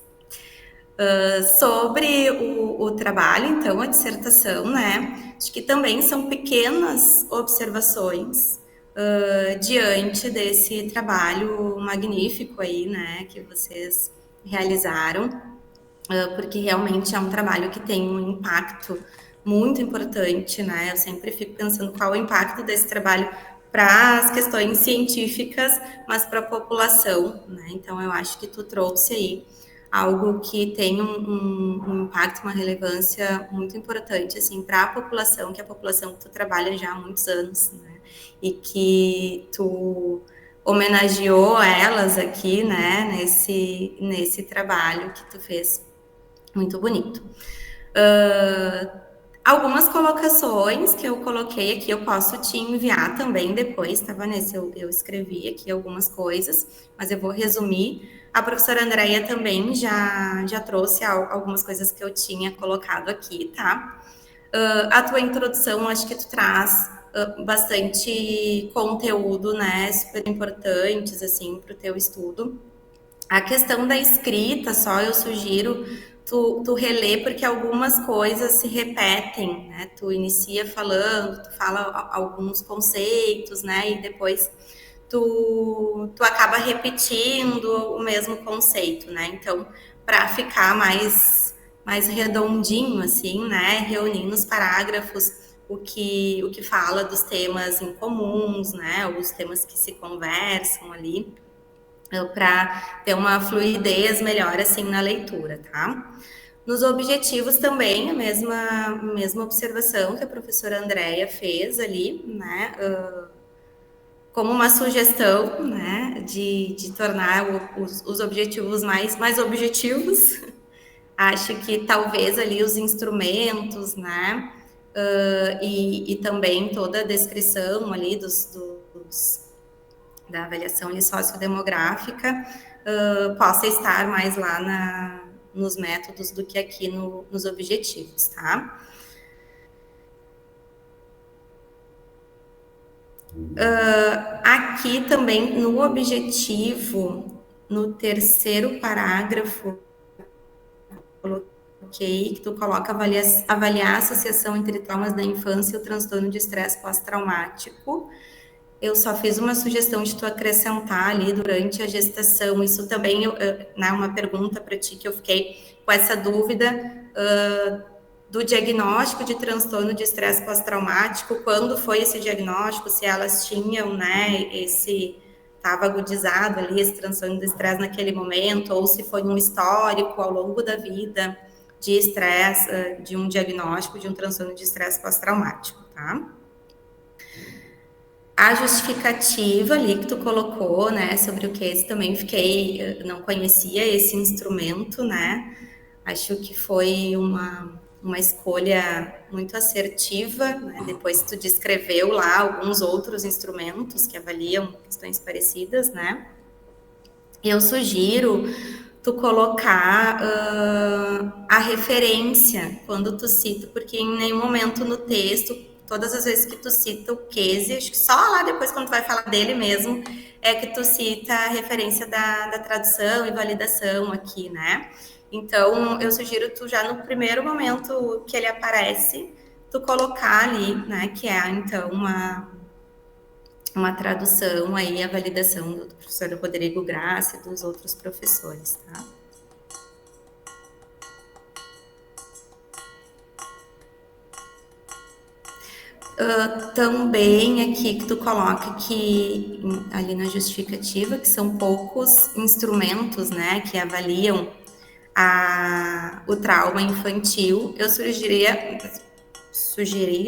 Sobre o trabalho, então, a dissertação, né? Acho que também são pequenas observações diante desse trabalho magnífico aí, né, que vocês realizaram, porque realmente é um trabalho que tem um impacto muito importante, né? Eu sempre fico pensando qual é o impacto desse trabalho para as questões científicas, mas para a população, né? Então, eu acho que tu trouxe aí algo que tem um impacto, uma relevância muito importante, assim, para a população, que é a população que tu trabalha já há muitos anos, né? E que tu homenageou elas aqui, né, nesse trabalho que tu fez. Muito bonito. Algumas colocações que eu coloquei aqui, eu posso te enviar também depois, tá, Vanessa? Eu escrevi aqui algumas coisas, mas eu vou resumir. A professora Andréia também já trouxe algumas coisas que eu tinha colocado aqui, tá? A tua introdução, acho que tu traz bastante conteúdo, né, super importantes, assim, para o teu estudo. A questão da escrita, só eu sugiro tu reler, porque algumas coisas se repetem, né? Tu inicia falando, tu fala alguns conceitos, né? E depois tu acaba repetindo o mesmo conceito, né? Então, para ficar mais redondinho, assim, né? Reunir nos parágrafos o que fala dos temas em comuns, né? Os temas que se conversam ali, para ter uma fluidez melhor assim na leitura, tá? Nos objetivos também, a mesma observação que a professora Andréia fez ali, né? Como uma sugestão, né? De tornar os objetivos mais objetivos. Acho que talvez ali os instrumentos, né? E também toda a descrição ali da avaliação ali sociodemográfica possa estar mais lá nos métodos do que aqui nos objetivos, tá? Aqui também no objetivo, no terceiro parágrafo, coloquei que tu coloca avaliar a associação entre traumas da infância e o transtorno de estresse pós-traumático. Eu só fiz uma sugestão de tu acrescentar ali durante a gestação. Isso também é uma pergunta para ti que eu fiquei com essa dúvida do diagnóstico de transtorno de estresse pós-traumático, quando foi esse diagnóstico, se elas tinham, né, estava agudizado ali esse transtorno de estresse naquele momento, ou se foi um histórico ao longo da vida de estresse, de um diagnóstico de um transtorno de estresse pós-traumático, tá? A justificativa ali que tu colocou, né, sobre o case, também não conhecia esse instrumento, né, acho que foi uma escolha muito assertiva, né, depois tu descreveu lá alguns outros instrumentos que avaliam questões parecidas, né. Eu sugiro tu colocar a referência quando tu cita, porque em nenhum momento no texto, todas as vezes que tu cita o Casey, acho que só lá depois quando tu vai falar dele mesmo, é que tu cita a referência da tradução e validação aqui, né? Então, eu sugiro tu já no primeiro momento que ele aparece, tu colocar ali, né, que é, então, uma tradução aí, a validação do professor Rodrigo Graça e dos outros professores, tá? Também aqui que tu coloca que ali na justificativa que são poucos instrumentos, né, que avaliam o trauma infantil. Eu sugeri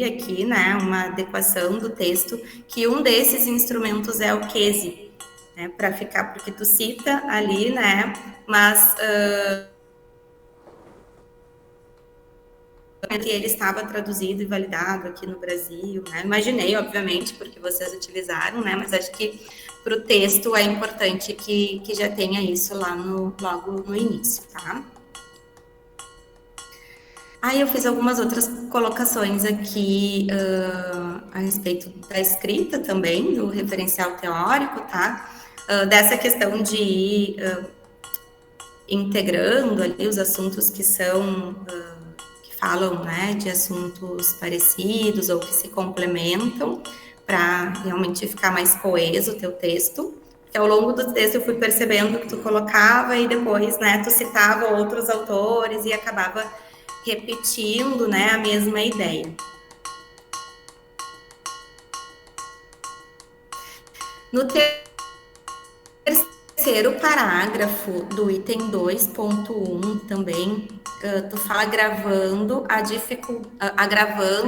aqui, né, uma adequação do texto, que um desses instrumentos é o Casey, né, para ficar, porque tu cita ali, né, mas que ele estava traduzido e validado aqui no Brasil, né? Imaginei, obviamente, porque vocês utilizaram, né? Mas acho que para o texto é importante que já tenha isso lá logo no início, tá? Aí eu fiz algumas outras colocações aqui a respeito da escrita também, do referencial teórico, tá? Dessa questão de ir integrando ali os assuntos que são... falam, né, de assuntos parecidos ou que se complementam para realmente ficar mais coeso o teu texto. Porque ao longo do texto eu fui percebendo que tu colocava e depois, né, tu citava outros autores e acabava repetindo, né, a mesma ideia. No terceiro parágrafo do item 2.1 também, tu fala agravando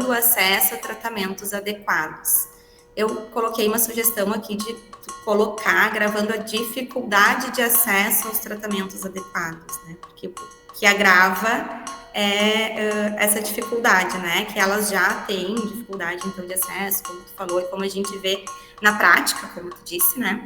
o acesso a tratamentos adequados. Eu coloquei uma sugestão aqui de colocar agravando a dificuldade de acesso aos tratamentos adequados, né? Porque o que agrava é essa dificuldade, né? Que elas já têm dificuldade, então, de acesso, como tu falou, e como a gente vê na prática, como tu disse, né?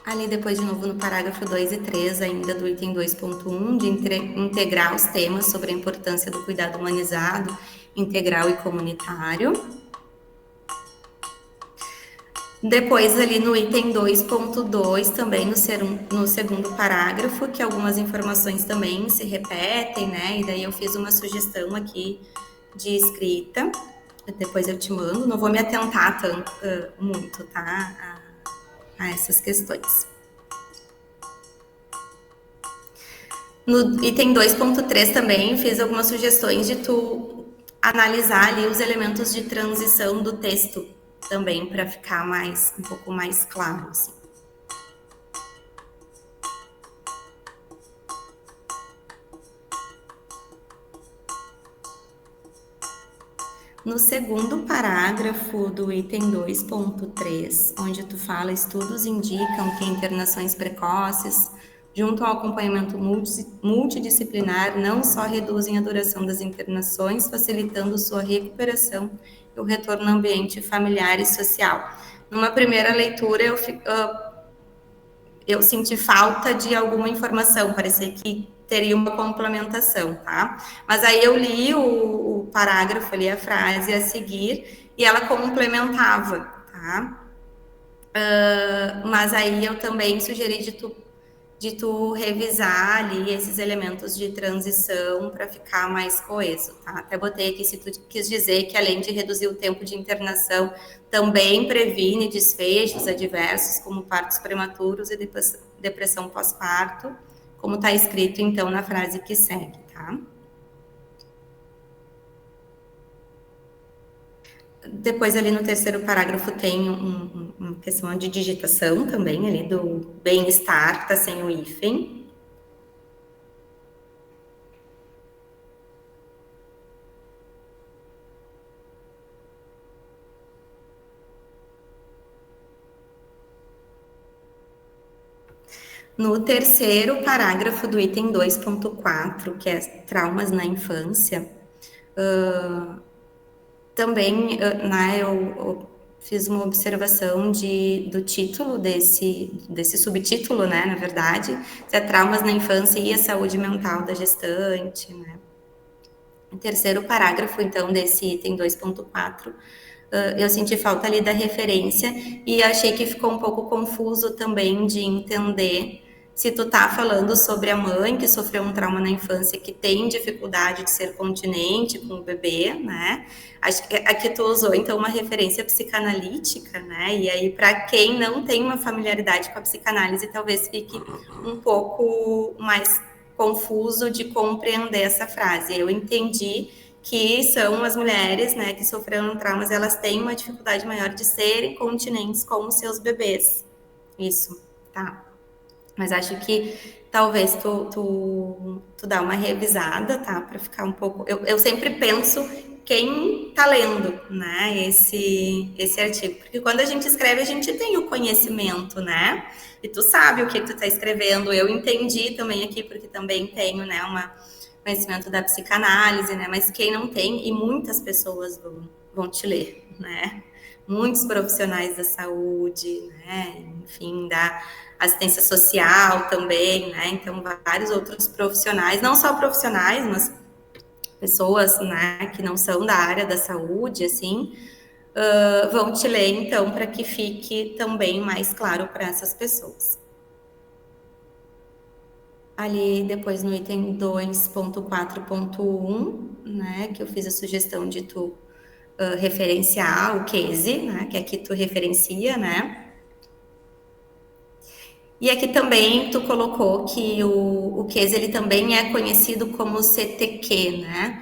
Ali depois, de novo, no parágrafo 2 e 3, ainda do item 2.1, de integrar os temas sobre a importância do cuidado humanizado, integral e comunitário. Depois, ali no item 2.2, também no segundo parágrafo, que algumas informações também se repetem, né? E daí eu fiz uma sugestão aqui de escrita. Depois eu te mando, não vou me atentar tanto, muito, tá? A essas questões. No item 2.3 também fiz algumas sugestões de tu analisar ali os elementos de transição do texto também, para ficar um pouco mais claro, assim. No segundo parágrafo do item 2.3, onde tu fala, estudos indicam que internações precoces, junto ao acompanhamento multidisciplinar, não só reduzem a duração das internações, facilitando sua recuperação e o retorno ao ambiente familiar e social. Numa primeira leitura, eu senti falta de alguma informação, parecia que teria uma complementação, tá? Mas aí eu li o parágrafo ali, a frase a seguir, e ela complementava, tá? Mas aí eu também sugeri de tu revisar ali esses elementos de transição para ficar mais coeso, tá? Até botei aqui, se tu quis dizer que além de reduzir o tempo de internação, também previne desfechos adversos, como partos prematuros e depressão pós-parto, como está escrito, então, na frase que segue, tá? Depois, ali no terceiro parágrafo, tem uma questão de digitação também, ali do bem-estar, que está sem o hífen. No terceiro parágrafo do item 2.4, que é traumas na infância, também, né, eu fiz uma observação do título desse subtítulo, né, na verdade, que é traumas na infância e a saúde mental da gestante, né. O terceiro parágrafo, então, desse item 2.4, eu senti falta ali da referência e achei que ficou um pouco confuso também de entender se tu tá falando sobre a mãe que sofreu um trauma na infância, que tem dificuldade de ser continente com o bebê, né? Acho que aqui tu usou, então, uma referência psicanalítica, né? E aí, para quem não tem uma familiaridade com a psicanálise, talvez fique um pouco mais confuso de compreender essa frase. Eu entendi que são as mulheres, né, que sofreram traumas, elas têm uma dificuldade maior de serem continentes com os seus bebês. Isso, tá? Mas acho que talvez tu dá uma revisada, tá? Para ficar um pouco... Eu sempre penso quem tá lendo, né, esse artigo. Porque quando a gente escreve, a gente tem o conhecimento, né? E tu sabe o que tu tá escrevendo. Eu entendi também aqui, porque também tenho, né, conhecimento da psicanálise, né? Mas quem não tem, e muitas pessoas vão te ler, né? Muitos profissionais da saúde, né? Enfim, da assistência social também, né? Então, vários outros profissionais, não só profissionais, mas pessoas, né, que não são da área da saúde, assim, vão te ler, então, para que fique também mais claro para essas pessoas. Ali, depois, no item 2.4.1, né, que eu fiz a sugestão de tu referenciar o case, né, que aqui tu referencia, né, e aqui também tu colocou que o case, ele também é conhecido como CTQ, né,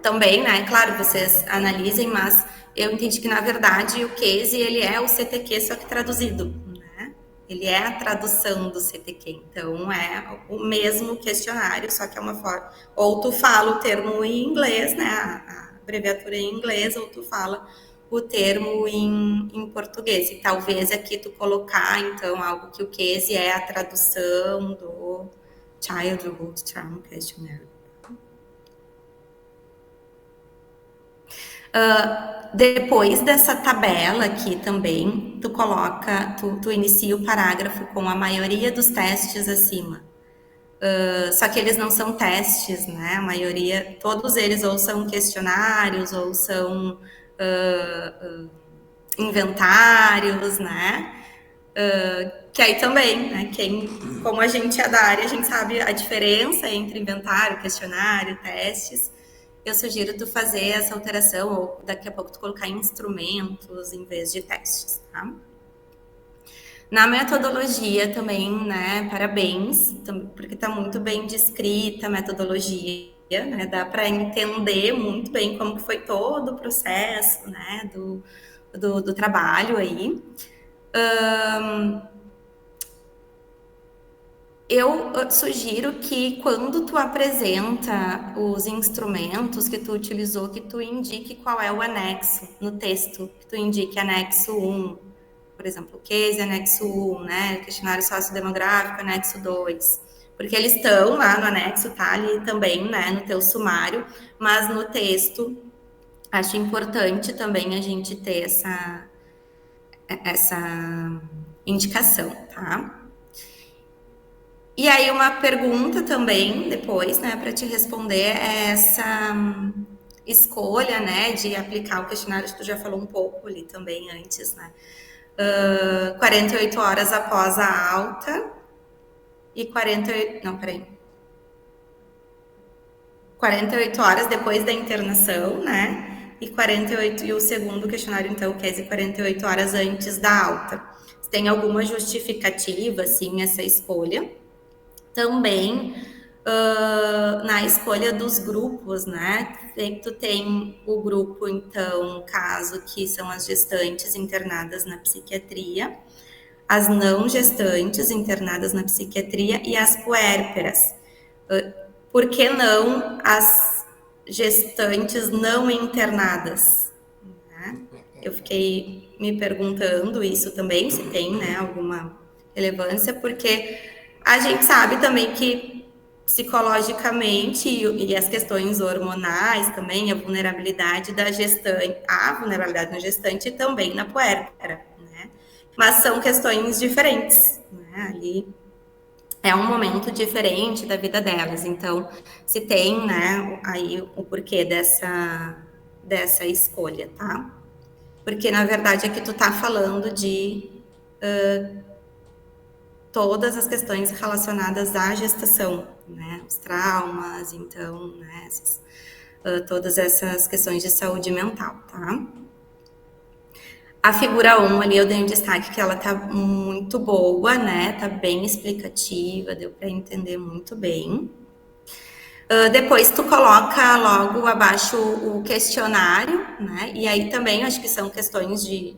também, né, claro, vocês analisem, mas eu entendi que, na verdade, o CASE, ele é o CTQ, só que traduzido, né? Ele é a tradução do CTQ, então é o mesmo questionário, só que é uma forma... Ou tu fala o termo em inglês, né, a abreviatura em inglês, ou tu fala o termo em português. E talvez aqui tu colocar, então, algo que o CASE é a tradução do Childhood Trauma Questionnaire. Depois dessa tabela aqui também, tu coloca, tu inicia o parágrafo com a maioria dos testes acima. Só que eles não são testes, né? A maioria, todos eles ou são questionários ou são inventários, né? Que aí também, né? Como a gente é da área, a gente sabe a diferença entre inventário, questionário, testes. Eu sugiro tu fazer essa alteração, ou daqui a pouco tu colocar instrumentos em vez de testes, tá? Na metodologia também, né, parabéns, porque tá muito bem descrita a metodologia, né, dá para entender muito bem como foi todo o processo, né, do trabalho aí. Eu sugiro que quando tu apresenta os instrumentos que tu utilizou, que tu indique qual é o anexo no texto, que tu indique anexo 1, por exemplo, CASE, anexo 1, né, questionário sociodemográfico, anexo 2, porque eles estão lá no anexo, tá ali também, né, no teu sumário, mas no texto, acho importante também a gente ter essa indicação, tá? E aí uma pergunta também, depois, né, para te responder, é essa escolha, né, de aplicar o questionário, que tu já falou um pouco ali também antes, né, 48 horas após a alta e 48 horas depois da internação, né, e o segundo questionário, então, que é 48 horas antes da alta. Tem alguma justificativa, assim, essa escolha? Também na escolha dos grupos, né? Tu tem o grupo, então, caso que são as gestantes internadas na psiquiatria, as não gestantes internadas na psiquiatria e as puérperas. Por que não as gestantes não internadas? Né? Eu fiquei me perguntando isso também, se tem, né, alguma relevância, porque a gente sabe também que psicologicamente e as questões hormonais também, a vulnerabilidade da gestante, a vulnerabilidade na gestante e também na puérpera, né? Mas são questões diferentes, né? Ali é um momento diferente da vida delas, então se tem, né, aí o porquê dessa escolha, tá? Porque na verdade aqui tu tá falando de todas as questões relacionadas à gestação, né, os traumas, então, né, todas essas questões de saúde mental, tá? A figura 1 ali eu dei um destaque que ela tá muito boa, né, tá bem explicativa, deu para entender muito bem. Depois tu coloca logo abaixo o questionário, né? E aí também acho que são questões de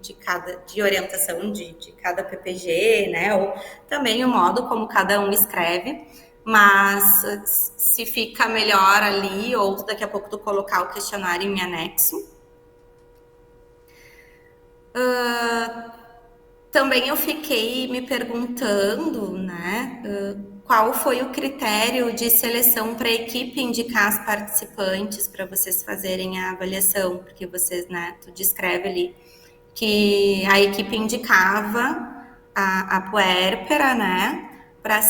orientação de cada PPG, né? Ou também o modo como cada um escreve, mas se fica melhor ali, ou daqui a pouco tu colocar o questionário em anexo. Também eu fiquei me perguntando, né? Qual foi o critério de seleção para a equipe indicar as participantes para vocês fazerem a avaliação? Porque vocês, né, tu descreve ali que a equipe indicava a puérpera, né, para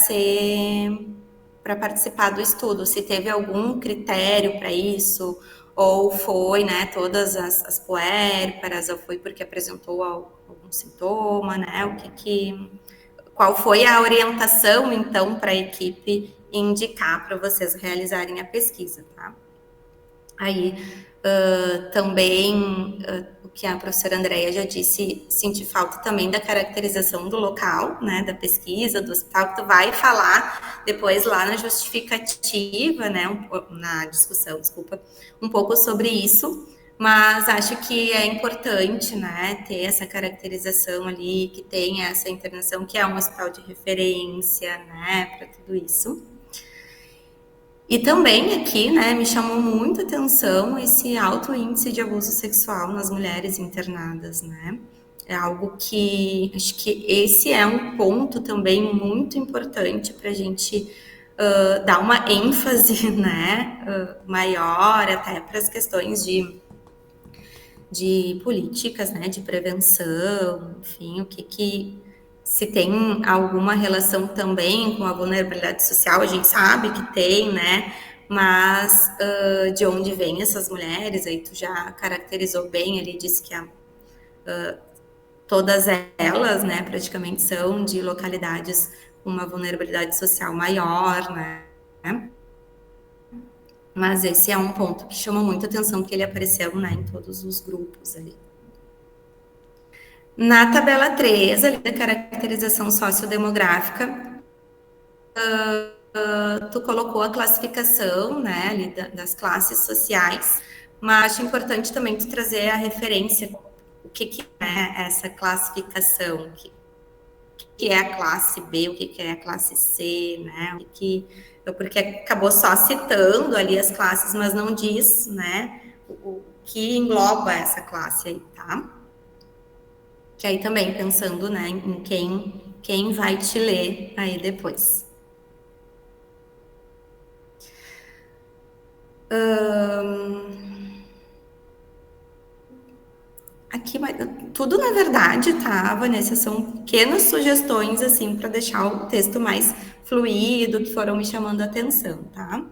participar do estudo. Se teve algum critério para isso, ou foi, né, todas as puérperas, ou foi porque apresentou algum sintoma, né, qual foi a orientação, então, para a equipe indicar para vocês realizarem a pesquisa, tá? Aí, também, que a professora Andréia já disse, senti falta também da caracterização do local, né, da pesquisa, do hospital, que tu vai falar depois lá na justificativa, né, na discussão, desculpa, um pouco sobre isso, mas acho que é importante, né, ter essa caracterização ali, que tenha essa internação, que é um hospital de referência, né, para tudo isso. E também aqui, né, me chamou muita atenção esse alto índice de abuso sexual nas mulheres internadas, né? É algo que, acho que esse é um ponto também muito importante para a gente dar uma ênfase, né, maior até para as questões de políticas, né, de prevenção, enfim, o que se tem alguma relação também com a vulnerabilidade social, a gente sabe que tem, né, mas de onde vêm essas mulheres, aí tu já caracterizou bem ali, disse que todas elas, né, praticamente são de localidades com uma vulnerabilidade social maior, né, mas esse é um ponto que chama muita atenção, porque ele apareceu, né, em todos os grupos ali. Na tabela 3, ali da caracterização sociodemográfica, tu colocou a classificação, né, ali das classes sociais, mas acho importante também tu trazer a referência, o que é essa classificação, o que é a classe B, o que é a classe C, né, porque acabou só citando ali as classes, mas não diz, né, o que engloba essa classe aí, tá? Que aí também pensando, né, em quem vai te ler aí depois. Aqui, tudo na verdade, tá, Vanessa, são pequenas sugestões, assim, para deixar o texto mais fluido, que foram me chamando a atenção, tá?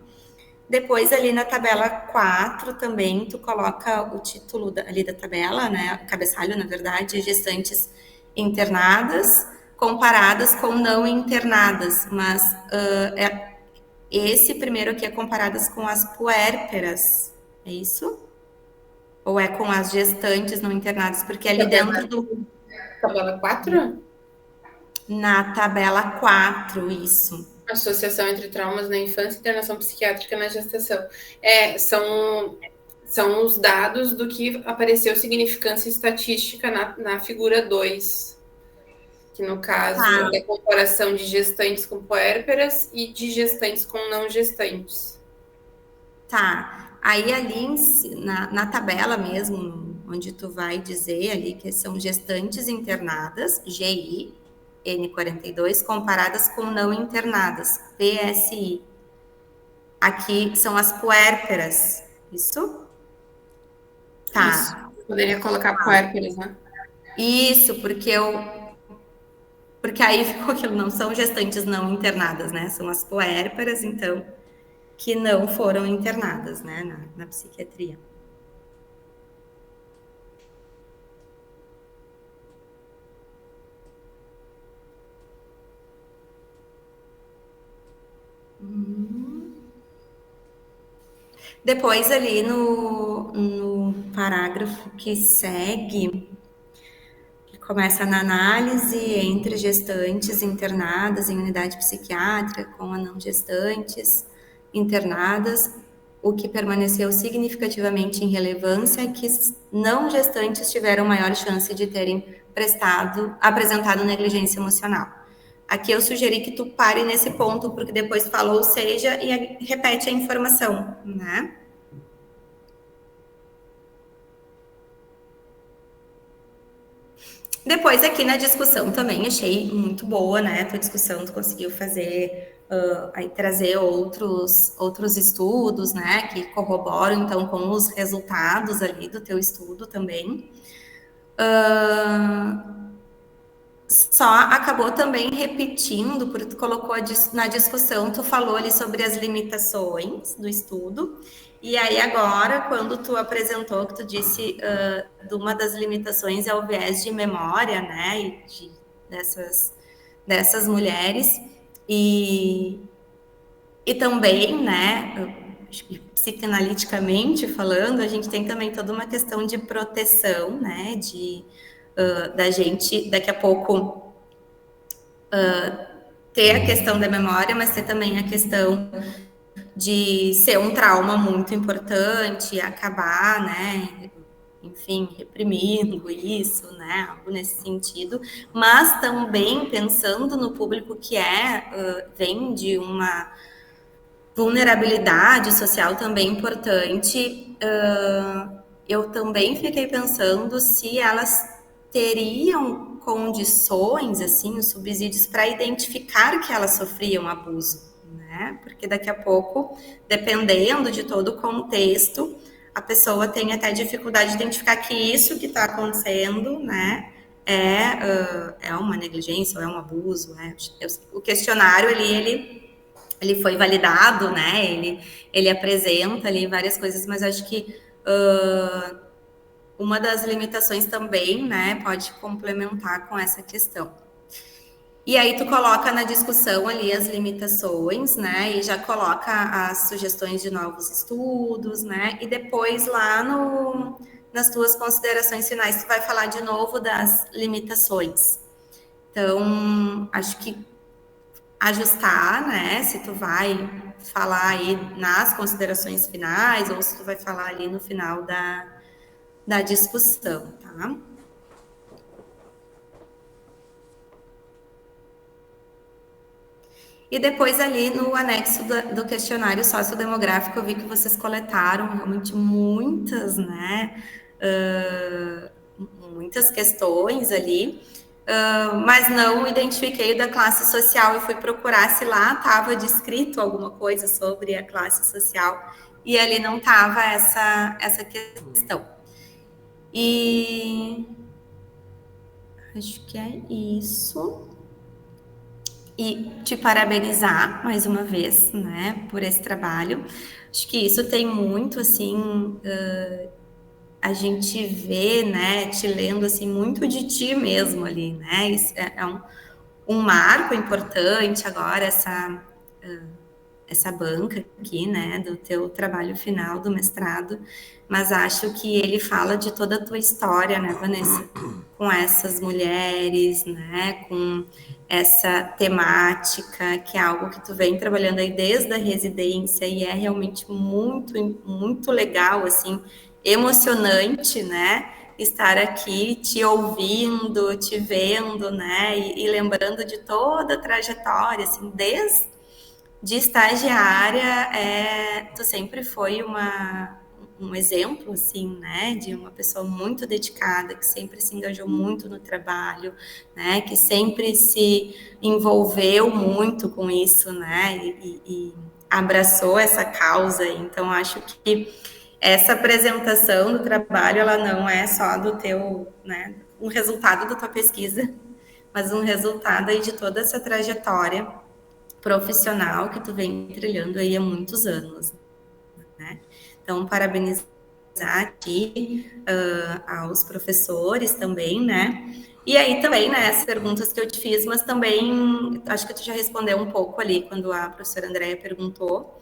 Depois, ali na tabela 4, também, tu coloca o título ali da tabela, né, o cabeçalho, na verdade, gestantes internadas, comparadas com não internadas, mas esse primeiro aqui é comparadas com as puérperas, é isso? Ou é com as gestantes não internadas? Porque ali dentro do... Tabela 4? Na tabela 4, isso. Associação entre traumas na infância e internação psiquiátrica na gestação. São os dados do que apareceu significância estatística na figura 2. Que no caso é a comparação de gestantes com puérperas e de gestantes com não gestantes. Tá. Aí ali na tabela mesmo, onde tu vai dizer ali que são gestantes internadas, GI, N42, comparadas com não internadas, PSI. Aqui são as puérperas, isso? Tá. Isso. Poderia colocar puérperas, né? Isso, porque aí ficou aquilo, não são gestantes não internadas, né? São as puérperas, então, que não foram internadas, né, na psiquiatria. Depois, ali no parágrafo que segue, que começa na análise entre gestantes internadas em unidade psiquiátrica com a não gestantes internadas, o que permaneceu significativamente em relevância é que não gestantes tiveram maior chance de terem apresentado negligência emocional. Aqui eu sugeri que tu pare nesse ponto, porque depois fala ou seja e repete a informação, né? Depois aqui na discussão também achei muito boa, né? A tua discussão, tu conseguiu fazer, aí trazer outros estudos, né? Que corroboram, então, com os resultados ali do teu estudo também. Só acabou também repetindo, porque tu colocou na discussão, tu falou ali sobre as limitações do estudo, e aí agora, quando tu apresentou, que tu disse de uma das limitações é o viés de memória, né, dessas mulheres, e também, né, acho que psicanaliticamente falando, a gente tem também toda uma questão de proteção, né, da gente, daqui a pouco, ter a questão da memória, mas ter também a questão de ser um trauma muito importante, acabar, né, enfim, reprimindo isso, né, algo nesse sentido, mas também pensando no público que vem de uma vulnerabilidade social também importante, eu também fiquei pensando se elas teriam condições, assim, os subsídios para identificar que elas sofriam abuso, né? Porque daqui a pouco, dependendo de todo o contexto, a pessoa tem até dificuldade de identificar que isso que está acontecendo, né, é uma negligência ou é um abuso, né? O questionário ele foi validado, né? Ele apresenta ali várias coisas, mas acho que uma das limitações também, né, pode complementar com essa questão. E aí tu coloca na discussão ali as limitações, né, e já coloca as sugestões de novos estudos, né, e depois lá nas tuas considerações finais tu vai falar de novo das limitações. Então, acho que ajustar, né, se tu vai falar aí nas considerações finais ou se tu vai falar ali no final da discussão, tá? E depois ali no anexo do questionário sociodemográfico, eu vi que vocês coletaram realmente muitas, né, muitas questões ali, mas não identifiquei da classe social. Eu fui procurar se lá estava descrito alguma coisa sobre a classe social, e ali não estava essa questão. E acho que é isso. E te parabenizar mais uma vez, né, por esse trabalho. Acho que isso tem muito, assim, a gente vê, né, te lendo, assim, muito de ti mesmo ali, né, isso é um marco importante agora, essa banca aqui, né, do teu trabalho final do mestrado, mas acho que ele fala de toda a tua história, né, Vanessa, com essas mulheres, né, com essa temática, que é algo que tu vem trabalhando aí desde a residência e é realmente muito, muito legal, assim, emocionante, né, estar aqui te ouvindo, te vendo, né, e lembrando de toda a trajetória, assim, desde de estagiária, tu sempre foi um exemplo, assim, né, de uma pessoa muito dedicada, que sempre se engajou muito no trabalho, né, que sempre se envolveu muito com isso, né, e abraçou essa causa. Então, acho que essa apresentação do trabalho, ela não é só do teu, né, um resultado da tua pesquisa, mas um resultado aí de toda essa trajetória profissional que tu vem trilhando aí há muitos anos, né? Então, parabenizar a ti, aos professores também, né? E aí também, né, as perguntas que eu te fiz, mas também, acho que tu já respondeu um pouco ali, quando a professora Andréia perguntou,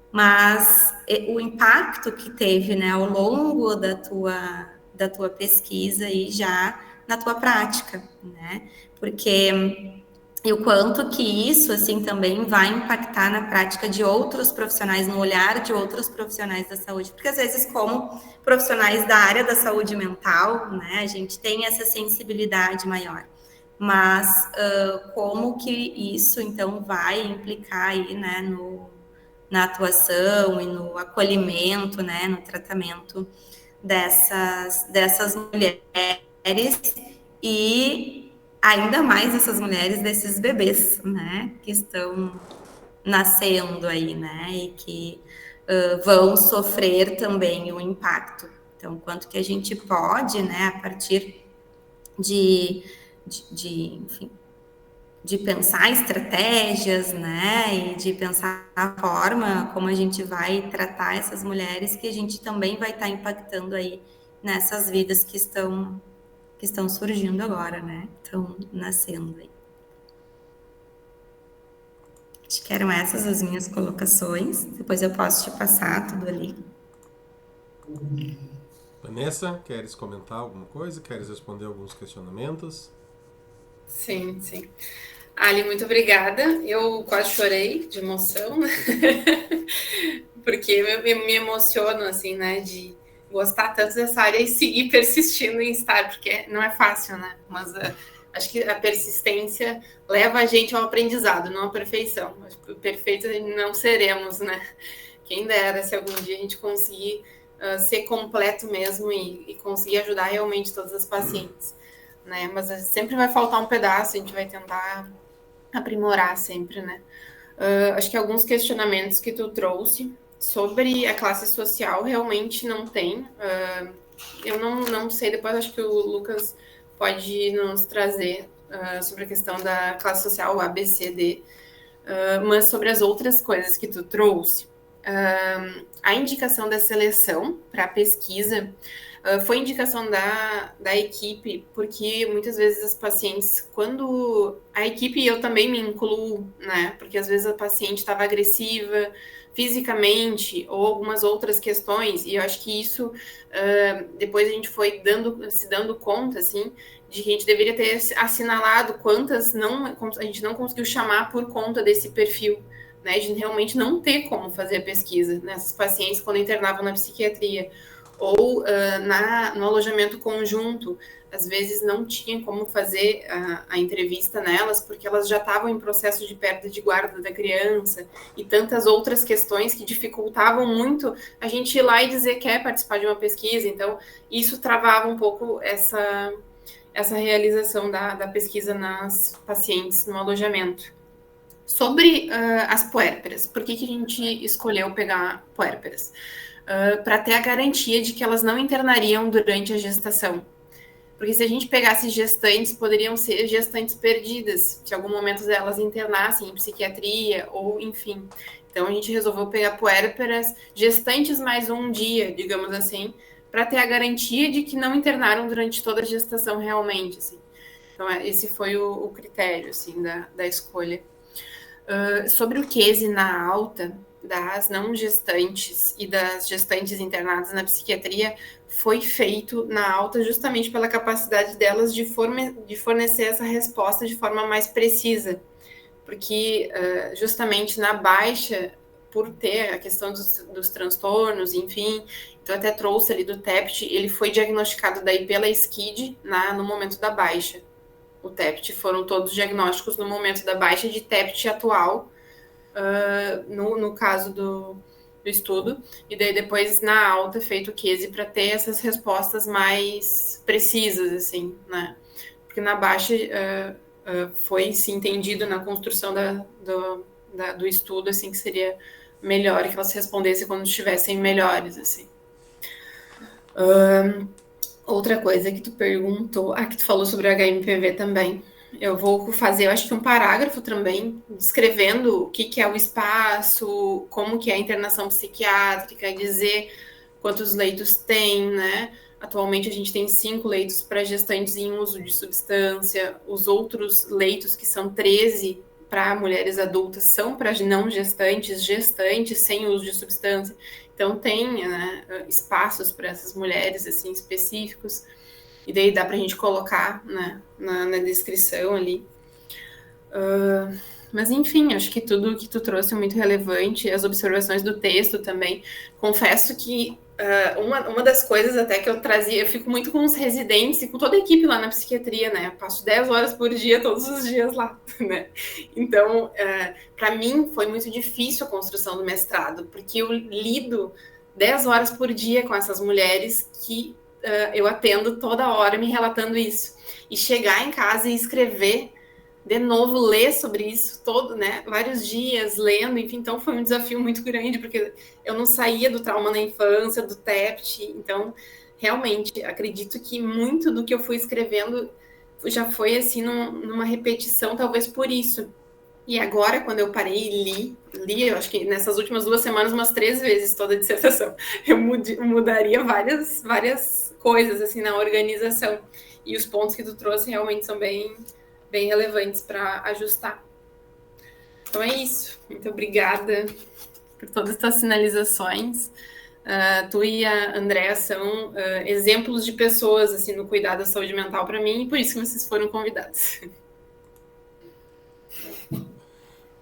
mas o impacto que teve, né, ao longo da tua pesquisa e já na tua prática, né? Porque e o quanto que isso, assim, também vai impactar na prática de outros profissionais, no olhar de outros profissionais da saúde. Porque, às vezes, como profissionais da área da saúde mental, né, a gente tem essa sensibilidade maior. Mas como que isso, então, vai implicar aí, né, na atuação e no acolhimento, né, no tratamento dessas mulheres e ainda mais essas mulheres desses bebês, né, que estão nascendo aí, né, e que vão sofrer também o impacto. Então, quanto que a gente pode, né, a partir enfim, de pensar estratégias, né, e de pensar a forma como a gente vai tratar essas mulheres, que a gente também vai estar impactando aí nessas vidas que estão surgindo agora, né, estão nascendo aí. Acho que eram essas as minhas colocações. Depois eu posso te passar tudo ali. Vanessa, queres comentar alguma coisa? Queres responder alguns questionamentos? Sim, sim. Ali, muito obrigada. Eu quase chorei de emoção, né? Porque eu me emociono, assim, né, de gostar tanto dessa área e seguir persistindo em estar, porque não é fácil, né? Mas acho que a persistência leva a gente ao aprendizado, não à perfeição. Perfeito não seremos, né? Quem dera se algum dia a gente conseguir ser completo mesmo e conseguir ajudar realmente todas as pacientes, né? Mas sempre vai faltar um pedaço, a gente vai tentar aprimorar sempre, né? Acho que alguns questionamentos que tu trouxe sobre a classe social realmente não tem. Eu não sei, depois acho que o Lucas pode nos trazer sobre a questão da classe social A, B, C, D, mas sobre as outras coisas que tu trouxe. A indicação da seleção para a pesquisa foi indicação da equipe, porque muitas vezes as pacientes, quando a equipe, eu também me incluo, né? Porque às vezes a paciente estava agressiva fisicamente ou algumas outras questões, e eu acho que isso depois a gente foi se dando conta, assim, de que a gente deveria ter assinalado quantas a gente não conseguiu chamar por conta desse perfil, né? De realmente não ter como fazer a pesquisa nessas pacientes quando internavam na psiquiatria. Ou no alojamento conjunto, às vezes não tinha como fazer a entrevista nelas, porque elas já estavam em processo de perda de guarda da criança, e tantas outras questões que dificultavam muito a gente ir lá e dizer que quer participar de uma pesquisa. Então, isso travava um pouco essa realização da pesquisa nas pacientes no alojamento. Sobre as puérperas, por que a gente escolheu pegar puérperas? Para ter a garantia de que elas não internariam durante a gestação. Porque se a gente pegasse gestantes, poderiam ser gestantes perdidas, se em algum momento elas internassem em psiquiatria ou enfim. Então a gente resolveu pegar puérperas, gestantes mais um dia, digamos assim, para ter a garantia de que não internaram durante toda a gestação realmente. Assim. Então esse foi o critério assim, da escolha. Sobre o QESE na alta das não gestantes e das gestantes internadas na psiquiatria foi feito na alta justamente pela capacidade delas de fornecer essa resposta de forma mais precisa, porque justamente na baixa, por ter a questão dos transtornos, enfim, então até trouxe ali do TEPT, ele foi diagnosticado daí pela SCID no momento da baixa. O TEPT foram todos diagnósticos no momento da baixa de TEPT atual, no caso do estudo, e daí depois na alta feito o QESE para ter essas respostas mais precisas, assim, né? Porque na baixa foi se entendido na construção do estudo, assim, que seria melhor que elas respondessem quando estivessem melhores, assim. Outra coisa que tu perguntou, que tu falou sobre o HMPV também. Eu vou fazer, eu acho que um parágrafo também, descrevendo o que é o espaço, como que é a internação psiquiátrica, dizer quantos leitos tem, né? Atualmente a gente tem 5 leitos para gestantes em uso de substância, os outros leitos, que são 13 para mulheres adultas, são para não gestantes, gestantes sem uso de substância. Então tem, né, espaços para essas mulheres assim específicos, e daí dá para a gente colocar, né, na descrição ali. Mas enfim, acho que tudo que tu trouxe é muito relevante, as observações do texto também. Confesso que uma das coisas até que eu trazia, eu fico muito com os residentes e com toda a equipe lá na psiquiatria, né? Eu passo 10 horas por dia, todos os dias lá, né? Então, para mim, foi muito difícil a construção do mestrado, porque eu lido 10 horas por dia com essas mulheres que eu atendo toda hora me relatando isso. E chegar em casa e escrever de novo, ler sobre isso todo, né, vários dias lendo, enfim, então foi um desafio muito grande, porque eu não saía do trauma na infância, do TEPT, então, realmente, acredito que muito do que eu fui escrevendo já foi, assim, numa repetição, talvez por isso. E agora, quando eu parei e li, eu acho que nessas últimas 2 semanas, umas 3 vezes toda a dissertação, eu mudaria várias coisas, assim, na organização, e os pontos que tu trouxe realmente são bem relevantes para ajustar. Então é isso. Muito obrigada por todas as tuas sinalizações. Tu e a Andrea são exemplos de pessoas assim, no cuidado da saúde mental para mim, e por isso que vocês foram convidados.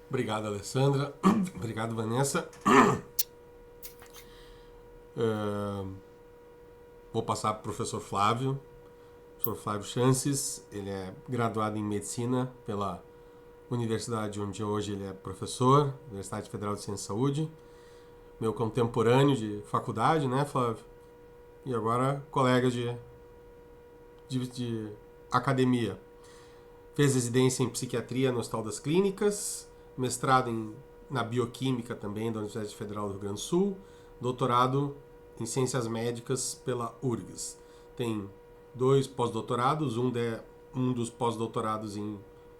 Obrigado, Alessandra. Obrigado, Vanessa. Vou passar para o professor Flávio. Professor Flávio Chances, ele é graduado em Medicina pela universidade onde hoje ele é professor, Universidade Federal de Ciência e Saúde. Meu contemporâneo de faculdade, né, Flávio? E agora colega de academia. Fez residência em psiquiatria no Hospital das Clínicas, mestrado na bioquímica também da Universidade Federal do Rio Grande do Sul, doutorado em ciências médicas pela URGS. Tem 2 pós-doutorados,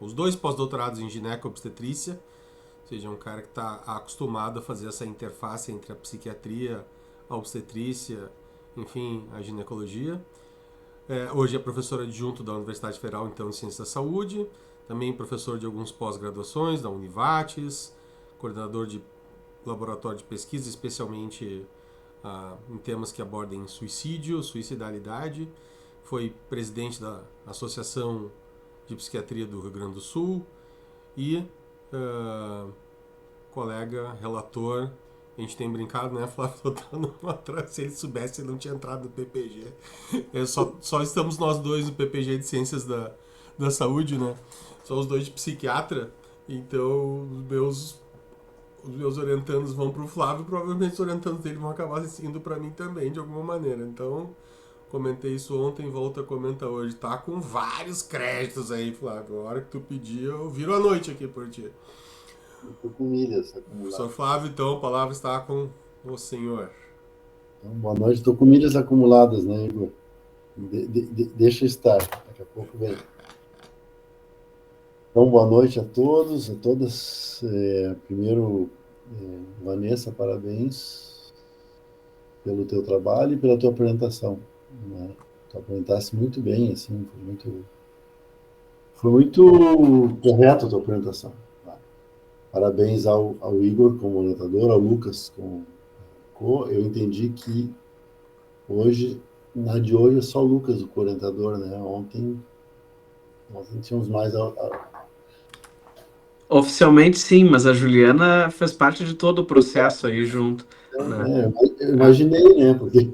os dois pós-doutorados em gineco-obstetrícia, ou seja, é um cara que está acostumado a fazer essa interface entre a psiquiatria, a obstetrícia, enfim, a ginecologia. Hoje é professor adjunto da Universidade Federal, então, de Ciência da Saúde, também professor de alguns pós-graduações da Univates, coordenador de laboratório de pesquisa, especialmente em temas que abordem suicídio, suicidalidade. Foi presidente da Associação de Psiquiatria do Rio Grande do Sul e colega, relator. A gente tem brincado, né, Flávio? Se ele soubesse, ele não tinha entrado no PPG. Só estamos nós dois no PPG de Ciências da Saúde, né? Só os dois de psiquiatra. Então, os meus orientandos vão para o Flávio, provavelmente os orientandos dele vão acabar indo para mim também, de alguma maneira. Então, comentei isso ontem, volto a comentar hoje. Tá com vários créditos aí, Flávio. A hora que tu pedir, eu viro a noite aqui por ti. Eu tô com milhas acumuladas. Sr. Flávio, então, a palavra está com o senhor. Então, boa noite. Estou com milhas acumuladas, né, Igor? Deixa estar, daqui a pouco vem. Então, boa noite a todos, a todas. Primeiro, Vanessa, parabéns pelo teu trabalho e pela tua apresentação, né? Tu apresentaste muito bem, assim, foi muito correta a tua apresentação. Parabéns ao Igor como orientador, ao Lucas como eu entendi que hoje, na de hoje, é só o Lucas o co-orientador, né? Ontem tínhamos mais... Oficialmente sim, mas a Juliana fez parte de todo o processo aí junto. Né? Eu imaginei, né? Porque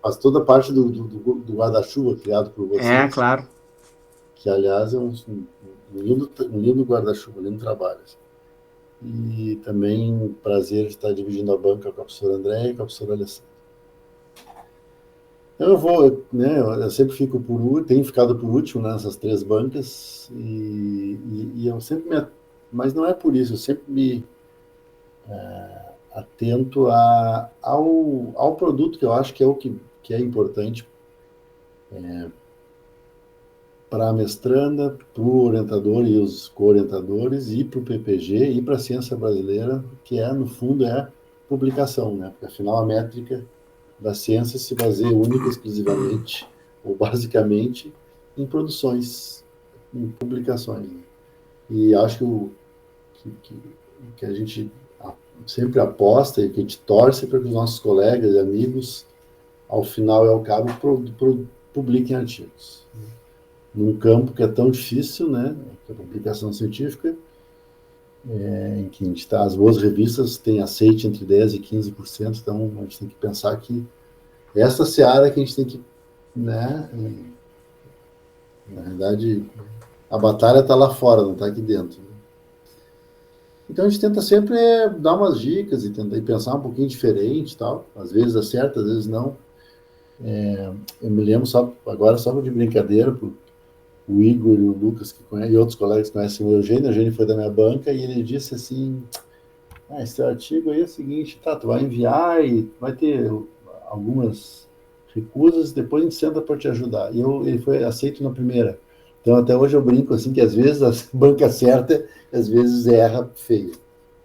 faz toda parte do guarda-chuva criado por vocês. Claro. Que, aliás, é um lindo guarda-chuva, um lindo trabalho. E também prazer de estar dividindo a banca com a professora Andréia e com a professora Alessandra. Então eu sempre fico tenho ficado por último nessas 3 bancas e eu sempre mas não é por isso, eu sempre me atento ao produto que eu acho que é o que é importante para a mestranda, para o orientador e os co-orientadores, e para o PPG, e para a ciência brasileira, que no fundo, é publicação, né? Porque, afinal, a métrica da ciência se baseia única e exclusivamente, ou basicamente, em produções, em publicações. E acho que a gente sempre aposta e que a gente torce para que os nossos colegas e amigos, ao final e ao cabo, publiquem artigos. Num campo que é tão difícil, né, que é a publicação científica, em que as boas revistas têm aceite entre 10% e 15%, então a gente tem que pensar que essa seara que a gente tem que, né, na verdade, a batalha está lá fora, não está aqui dentro. Então a gente tenta sempre dar umas dicas e tentar pensar um pouquinho diferente, tal. Às vezes acerta, às vezes não. Eu me lembro, agora só de brincadeira, o Igor e o Lucas, e outros colegas que conhecem o Eugênio foi da minha banca, e ele disse assim, esse artigo aí é o seguinte, tu vai enviar e vai ter algumas recusas, depois a gente senta para te ajudar. E ele foi aceito na primeira. Então, até hoje eu brinco assim, que às vezes a banca acerta, às vezes erra feio.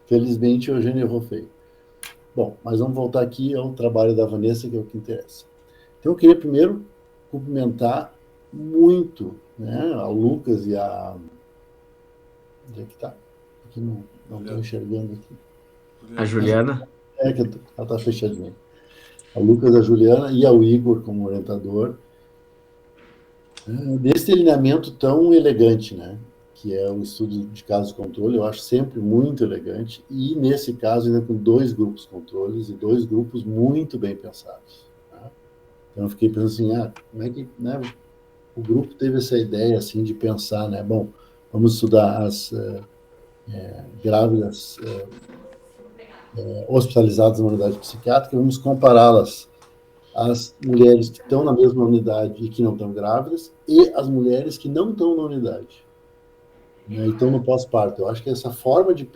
Felizmente, o Eugênio errou feio. Bom, mas vamos voltar aqui ao trabalho da Vanessa, que é o que interessa. Então, eu queria primeiro cumprimentar muito, né, ao Lucas e a... Onde é que está? Aqui não estou enxergando aqui. A Juliana? É que ela está fechadinha. A Lucas, a Juliana e ao Igor como orientador. Desse delineamento tão elegante, né? Que é o estudo de casos controle, eu acho sempre muito elegante. E, nesse caso, ainda com 2 grupos controles e 2 grupos muito bem pensados. Tá? Então, eu fiquei pensando assim, como é que, né, o grupo teve essa ideia assim, de pensar, né? Bom, vamos estudar as grávidas hospitalizadas na unidade psiquiátrica, vamos compará-las às mulheres que estão na mesma unidade e que não estão grávidas e as mulheres que não estão na unidade, né, e estão no pós-parto. Eu acho que essa forma de...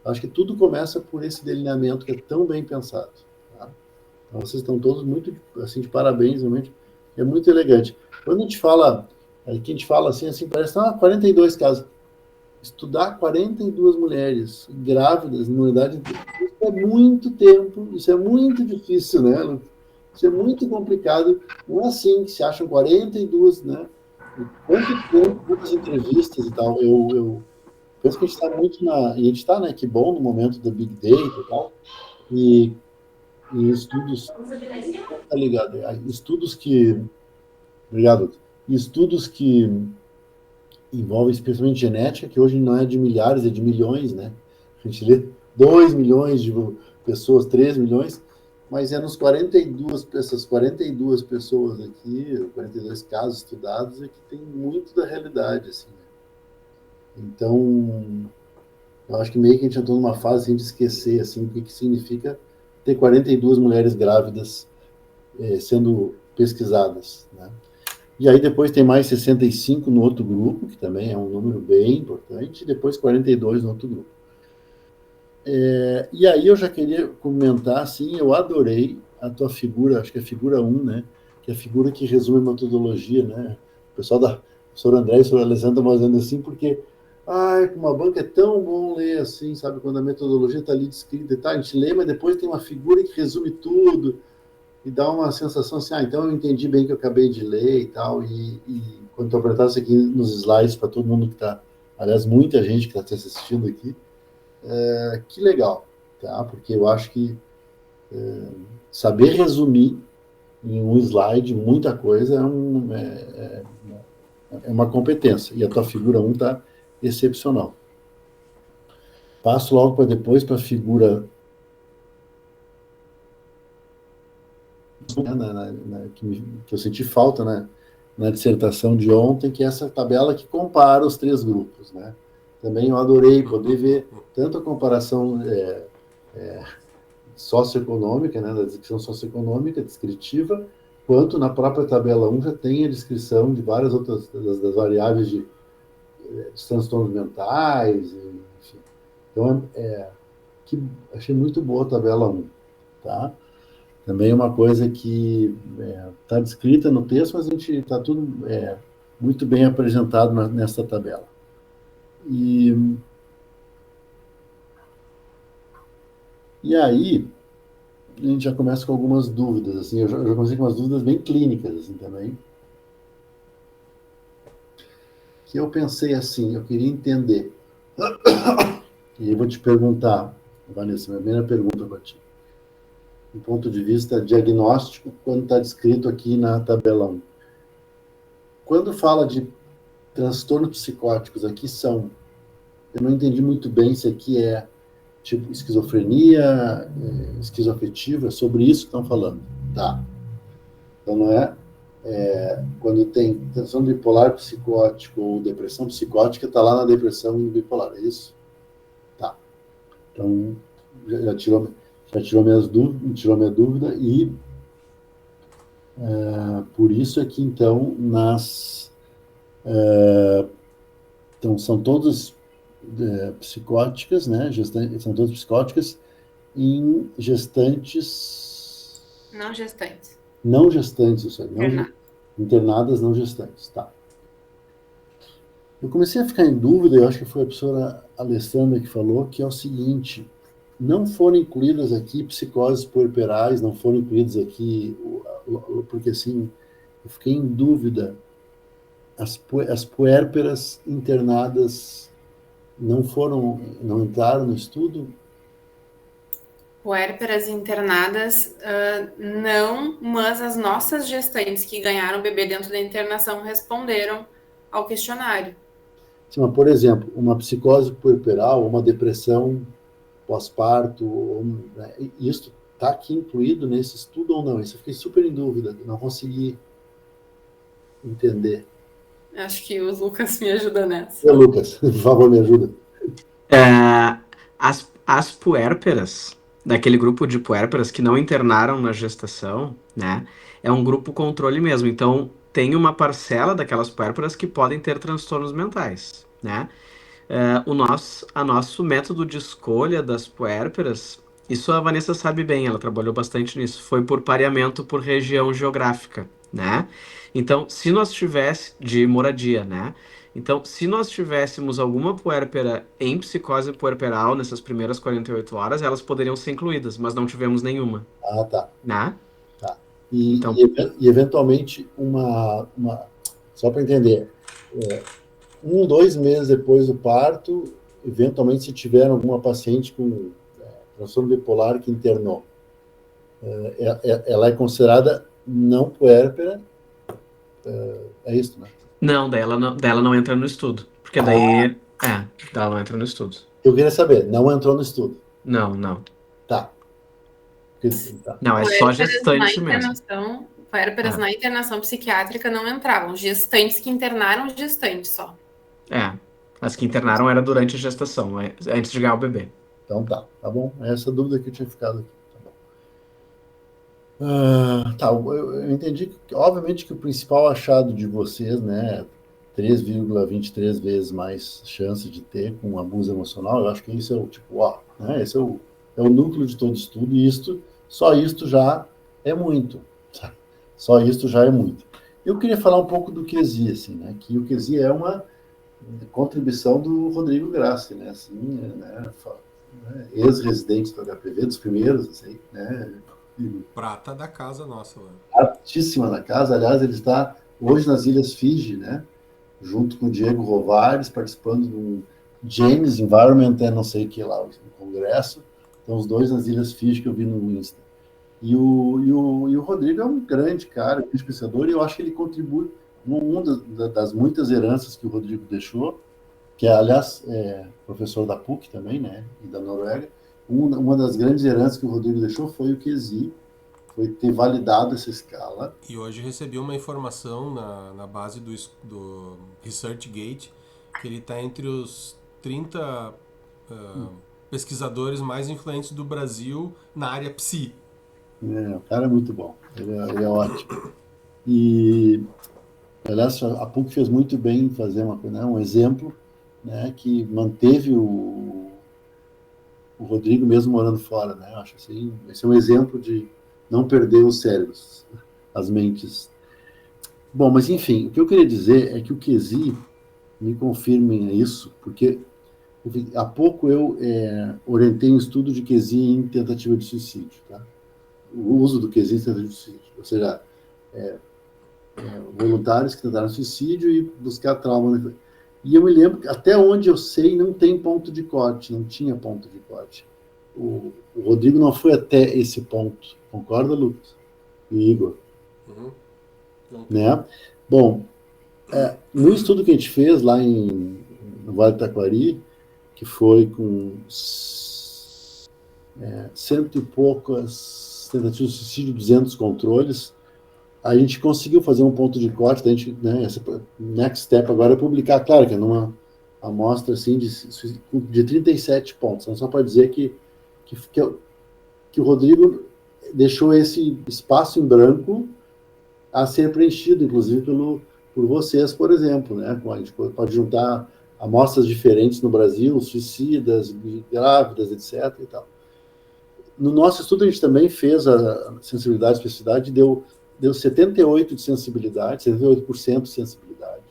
Acho que tudo começa por esse delineamento que é tão bem pensado. Tá? Então, vocês estão todos muito, assim, de parabéns, realmente. É muito elegante. Quando a gente fala assim parece, 42 casos. Estudar 42 mulheres grávidas na unidade, isso é muito tempo, isso é muito difícil, né, Lu? Isso é muito complicado. Não é assim que se acham 42, né? Quanto tempo, muitas entrevistas e tal. Eu penso que a gente está muito na... E a gente está, né? Que bom no momento do Big Data e tal. E estudos... Tá ligado? Estudos que... Obrigado. Estudos que envolvem especialmente genética, que hoje não é de milhares, é de milhões, né? A gente lê 2 milhões de pessoas, 3 milhões, mas é nos 42 pessoas aqui, 42 casos estudados, é que tem muito da realidade, assim, né? Então, eu acho que meio que a gente entrou numa fase assim, de esquecer, assim, o que significa ter 42 mulheres grávidas sendo pesquisadas, né? E aí depois tem mais 65 no outro grupo, que também é um número bem importante, e depois 42 no outro grupo. E aí eu já queria comentar, assim, eu adorei a tua figura, acho que é a figura 1, né? Que é a figura que resume a metodologia, né? O pessoal da professora André e a professora Alessandra estão fazendo assim, porque com uma banca é tão bom ler assim, sabe? Quando a metodologia está ali descrita e tal, a gente lê, mas depois tem uma figura que resume tudo, e dá uma sensação assim, então eu entendi bem que eu acabei de ler e tal, e quando tu apresentasse isso aqui nos slides para todo mundo que está, aliás, muita gente que está te assistindo aqui, que legal, tá? Porque eu acho que saber resumir em um slide muita coisa é uma competência, e a tua figura 1 está excepcional. Passo logo para depois para a figura que eu senti falta, né, na dissertação de ontem, que é essa tabela que compara os 3 grupos, né? Também eu adorei poder ver tanto a comparação socioeconômica, né, da descrição socioeconômica, descritiva, quanto na própria tabela 1 já tem a descrição de várias outras das variáveis de transtornos mentais, enfim. Então, achei muito boa a tabela 1, tá? Também é uma coisa que está descrita no texto, mas a gente está tudo muito bem apresentado nessa tabela. E aí, a gente já começa com algumas dúvidas, assim, eu já comecei com umas dúvidas bem clínicas, assim, também. Que eu pensei assim, eu queria entender. E eu vou te perguntar, Vanessa, minha primeira pergunta para ti. Do ponto de vista diagnóstico, quando está descrito aqui na tabela 1. Quando fala de transtornos psicóticos, aqui eu não entendi muito bem se aqui é tipo esquizofrenia, esquizoafetiva, é sobre isso que estão falando. Tá. Então não quando tem transtorno bipolar psicótico ou depressão psicótica, está lá na depressão bipolar, é isso? Tá. Então, já tirou minha dúvida e por isso aqui, então, então são todas psicóticas, né? São todas psicóticas em gestantes... Não gestantes, isso aí. Internadas, não gestantes, tá. Eu comecei a ficar em dúvida, eu acho que foi a professora Alessandra que falou, que é o seguinte... Não foram incluídas aqui psicoses puerperais, não foram incluídas aqui, porque assim, eu fiquei em dúvida, as puérperas internadas não entraram no estudo? Puérperas internadas, não, mas as nossas gestantes que ganharam bebê dentro da internação responderam ao questionário. Sim, mas, por exemplo, uma psicose puerperal, uma depressão pós-parto, né, isso está aqui incluído nesse estudo ou não? Isso eu fiquei super em dúvida, não consegui entender. Acho que o Lucas me ajuda nessa. E Lucas, por favor, me ajuda. As puérperas, daquele grupo de puérperas que não internaram na gestação, né? É um grupo controle mesmo. Então, tem uma parcela daquelas puérperas que podem ter transtornos mentais, né? O nosso método de escolha das puérperas, isso a Vanessa sabe bem, ela trabalhou bastante nisso, foi por pareamento por região geográfica, né? Então, se nós tivéssemos de moradia, né? Então, se nós tivéssemos alguma puérpera em psicose puerperal nessas primeiras 48 horas, elas poderiam ser incluídas, mas não tivemos nenhuma, Ah, tá. né? Tá. Então, E eventualmente, só para entender, 2 meses depois do parto, eventualmente, se tiver alguma paciente com transtorno bipolar que internou, ela é considerada não puérpera, é isso, né? não, dela não entra no estudo, porque daí, dela não entra no estudo. Eu queria saber, não entrou no estudo. Não. Tá. Tá. Não, é só gestante mesmo. Puérperas na internação psiquiátrica não entravam. Gestantes que internaram gestantes só. As que internaram era durante a gestação, antes de ganhar o bebê. Então tá bom. É essa dúvida que eu tinha ficado aqui. Eu entendi que, obviamente, que o principal achado de vocês, né, 3,23 vezes mais chance de ter com abuso emocional, eu acho que isso é o tipo, né, esse é o núcleo de todo estudo, e só isto já é muito. Sabe? Só isto já é muito. Eu queria falar um pouco do QSI, assim, né, que o QSI é uma contribuição do Rodrigo Grassi, né, assim, né, ex-residente do HPV, dos primeiros, assim, né, Prata da casa nossa. Lá. Altíssima da casa. Aliás, ele está hoje nas Ilhas Fiji, né? Junto com o Diego Rovares, participando do James Environment, não sei o que lá, no congresso. Então, os dois nas Ilhas Fiji que eu vi no Insta. E o Rodrigo é um grande cara, um pesquisador, e eu acho que ele contribui das muitas heranças que o Rodrigo deixou, que é, aliás, professor da PUC também, né? E da Noruega. Uma das grandes heranças que o Rodrigo deixou foi o QSI, foi ter validado essa escala. E hoje recebi uma informação na base do ResearchGate, que ele está entre os 30 pesquisadores mais influentes do Brasil na área psi. O cara é muito bom, ele é ótimo. E, aliás, a PUC fez muito bem em fazer um exemplo, né, que manteve o Rodrigo mesmo morando fora, né? Acho assim, esse é um exemplo de não perder os cérebros, as mentes. Bom, mas enfim, o que eu queria dizer é que o QSI, me confirmem isso, porque há pouco eu orientei um estudo de QSI em tentativa de suicídio, tá? O uso do QSI em tentativa de suicídio, ou seja, voluntários que tentaram suicídio e buscar trauma. E eu me lembro que, até onde eu sei, não tem ponto de corte, não tinha ponto de corte. O Rodrigo não foi até esse ponto. Concorda, Lucas? E Igor? Uhum. Né? Bom, no estudo que a gente fez lá no Vale do Taquari, que foi com 100 e poucas tentativas de suicídio, 200 controles, a gente conseguiu fazer um ponto de corte, a gente, né, esse next step agora é publicar, claro que é numa amostra assim, de 37 pontos, só para dizer que o Rodrigo deixou esse espaço em branco a ser preenchido, inclusive por vocês, por exemplo, né? A gente pode juntar amostras diferentes no Brasil, suicidas, grávidas, etc. E tal. No nosso estudo, a gente também fez a sensibilidade e especificidade, deu 78% de sensibilidade, 78% de sensibilidade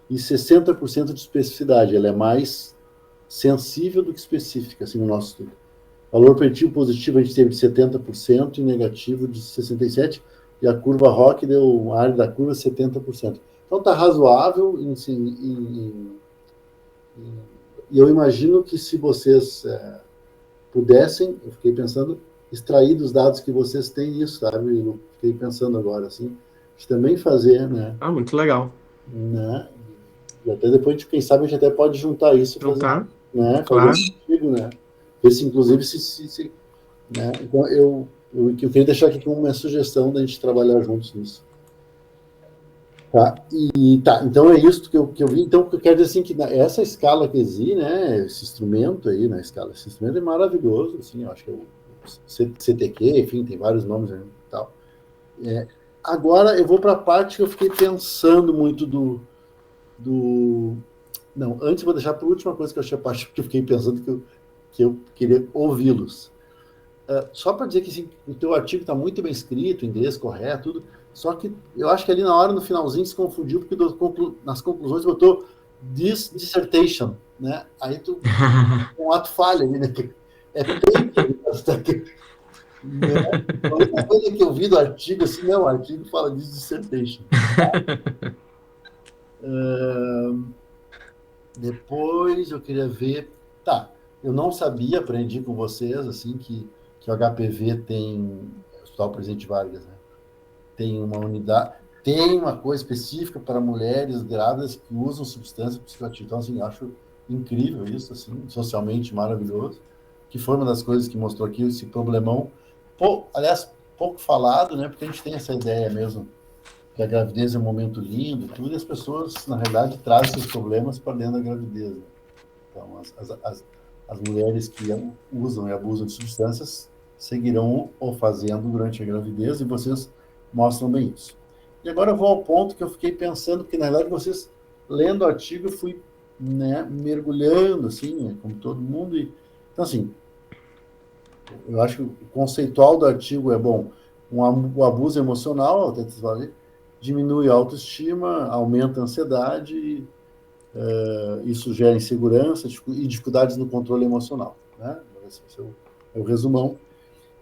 e 60% de especificidade. Ela é mais sensível do que específica, assim, no nosso estudo. Valor preditivo positivo a gente teve de 70% e negativo de 67%, e a curva ROC deu a área da curva 70%. Então está razoável E eu imagino que se vocês pudessem, eu fiquei pensando, extrair dos dados que vocês têm isso, sabe? Eu fiquei pensando agora, assim, de também fazer, né? Muito legal. Né? E até depois, quem sabe, a gente até pode juntar isso, Juntar, né? claro. Fazer contigo, né? Ver se, inclusive, né? Então, eu queria deixar aqui como uma sugestão da gente trabalhar juntos nisso. Tá? Então é isso que eu vi. Então, eu quero dizer assim, que essa escala que existe, né? Esse instrumento aí, na escala, esse instrumento é maravilhoso, assim, eu acho que é o CTQ, enfim, tem vários nomes e tal. Agora, eu vou para a parte que eu fiquei pensando muito Não, antes eu vou deixar para a última coisa que eu achei a parte que eu fiquei pensando que eu queria ouvi-los. Só para dizer que assim, o teu artigo está muito bem escrito, inglês correto, tudo, só que eu acho que ali na hora, no finalzinho, se confundiu, porque nas conclusões botou dissertation, né? Aí tu um ato falha ali, né? É paper, né? A única coisa que eu vi do artigo, assim, não, o artigo fala de dissertation. Depois eu queria ver... eu não sabia, aprendi com vocês, assim, que o HPV tem... Hospital Presidente Vargas, né? Tem uma unidade... Tem uma coisa específica para mulheres grávidas que usam substância psicoativa. Então, assim, acho incrível isso, assim, socialmente maravilhoso, que foi uma das coisas que mostrou aqui esse problemão. Aliás, pouco falado, né? Porque a gente tem essa ideia mesmo que a gravidez é um momento lindo, tudo, e as pessoas, na realidade, trazem esses problemas para dentro da gravidez. Né? Então, as mulheres que usam e abusam de substâncias seguirão o fazendo durante a gravidez, e vocês mostram bem isso. E agora eu vou ao ponto que eu fiquei pensando, que, na verdade, vocês, lendo o artigo, eu fui, né, mergulhando, assim, né, como todo mundo. Então, assim, eu acho que o conceitual do artigo é bom. O abuso emocional, diminui a autoestima, aumenta a ansiedade, isso gera insegurança e dificuldades no controle emocional. Né? Esse é o resumão.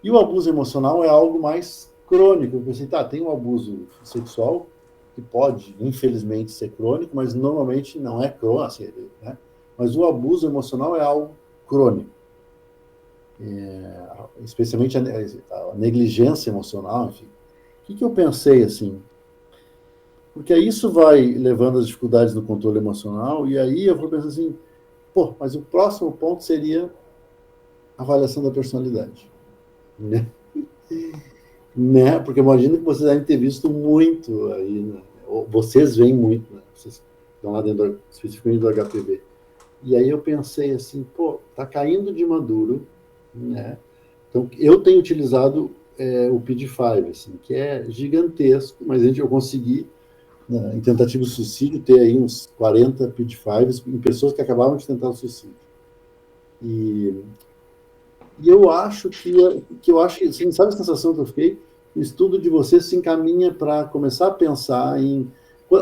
E o abuso emocional é algo mais crônico. Eu pensei, tem um abuso sexual que pode, infelizmente, ser crônico, mas normalmente não é crônico, assim, né? Mas o abuso emocional é algo crônico. Especialmente a negligência emocional, enfim. O que eu pensei, assim? Porque isso vai levando às dificuldades no controle emocional, e aí eu vou pensar assim, mas o próximo ponto seria a avaliação da personalidade. Né? Porque imagino que vocês devem ter visto muito aí, né? Vocês veem muito, né? Vocês estão lá dentro, especificamente do HPV. E aí eu pensei assim, tá caindo de maduro, né? Então, eu tenho utilizado o PD5, assim, que é gigantesco, mas eu consegui, né, em tentativa de suicídio, ter aí uns 40 PD5s em pessoas que acabavam de tentar o suicídio. E eu acho assim, sabe a sensação que eu fiquei? O estudo de você se encaminha para começar a pensar em...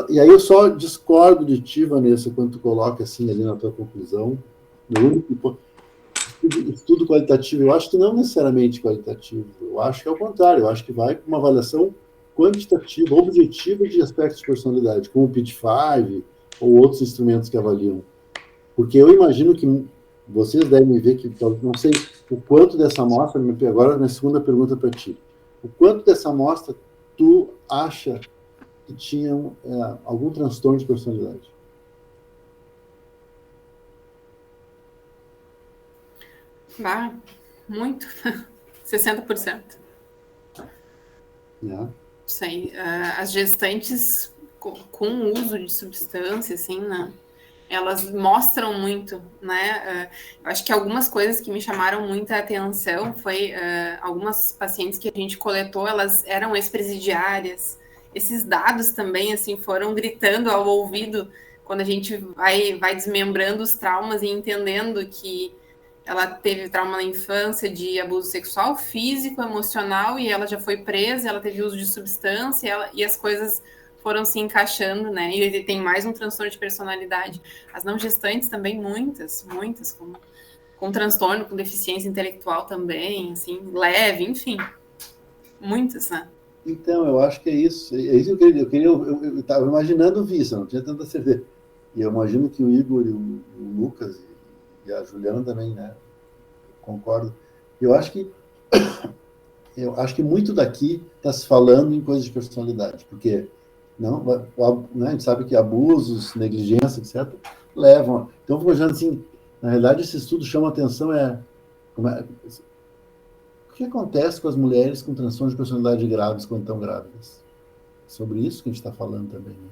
E aí eu só discordo de ti, Vanessa, quando tu coloca assim ali na tua conclusão, no único estudo qualitativo, eu acho que não necessariamente qualitativo, eu acho que é o contrário, eu acho que vai com uma avaliação quantitativa, objetiva de aspectos de personalidade, como o PIT-5 ou outros instrumentos que avaliam. Porque eu imagino que vocês devem ver que, não sei o quanto dessa amostra, agora minha segunda pergunta para ti, o quanto dessa amostra tu acha que tinham algum transtorno de personalidade? Muito. 60%. Yeah. Sei. As gestantes com uso de substância, assim, né? Elas mostram muito, né? Eu acho que algumas coisas que me chamaram muita atenção foi algumas pacientes que a gente coletou, elas eram ex-presidiárias. Esses dados também, assim, foram gritando ao ouvido quando a gente vai desmembrando os traumas e entendendo que ela teve trauma na infância de abuso sexual, físico, emocional, e ela já foi presa, ela teve uso de substância, e as coisas foram se encaixando, né? E ele tem mais um transtorno de personalidade. As não gestantes também, muitas, com transtorno, com deficiência intelectual também, assim, leve, enfim. Muitas, né? Então, eu acho que é isso. É isso que eu estava imaginando isso, eu não tinha tanta certeza. E eu imagino que o Igor e o Lucas e a Juliana também, né? Concordo. Eu acho que muito daqui está se falando em coisas de personalidade, porque não, né, a gente sabe que abusos, negligência, etc., levam. Então, eu fico assim, na realidade, esse estudo chama atenção o que acontece com as mulheres com transtorno de personalidade graves quando estão grávidas. Sobre isso que a gente está falando também. Né?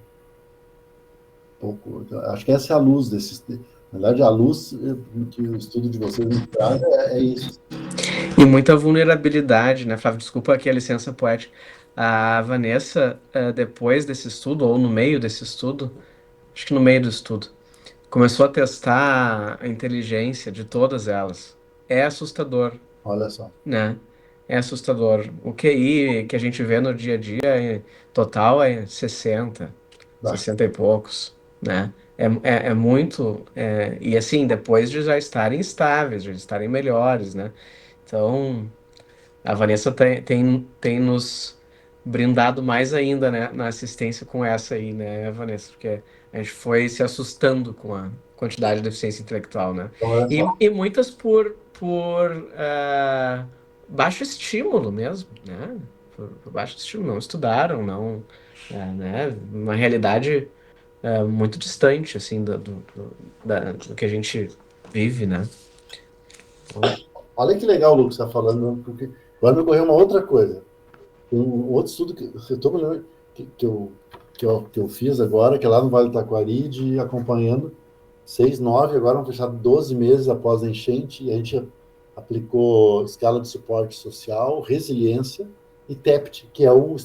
Pouco, acho que essa é a luz desses. Na verdade, a luz que o estudo de vocês nos traz é isso. E muita vulnerabilidade, né, Flávio? Desculpa aqui a licença poética. A Vanessa, depois desse estudo, ou no meio desse estudo, acho que no meio do estudo, começou a testar a inteligência de todas elas. É assustador, Olha só. né? É assustador. O QI que a gente vê no dia a dia total é 60, 60 e poucos, né? É muito... e assim, depois de já estarem estáveis, de estarem melhores, né? Então, a Vanessa tem nos brindado mais ainda, né, na assistência com essa aí, né, Vanessa? Porque a gente foi se assustando com a quantidade de deficiência intelectual, né? E muitas por baixo estímulo mesmo, né? Por baixo estímulo, não estudaram, não, né? Uma realidade muito distante, assim, do que a gente vive, né? Olha que legal, Lucas, está falando, porque agora me ocorreu uma outra coisa. Tem um outro estudo que eu fiz agora, que é lá no Vale do Taquari, de acompanhando 6, 9, agora vão fechar 12 meses após a enchente, e a gente aplicou escala de suporte social, resiliência e TEPT, que é o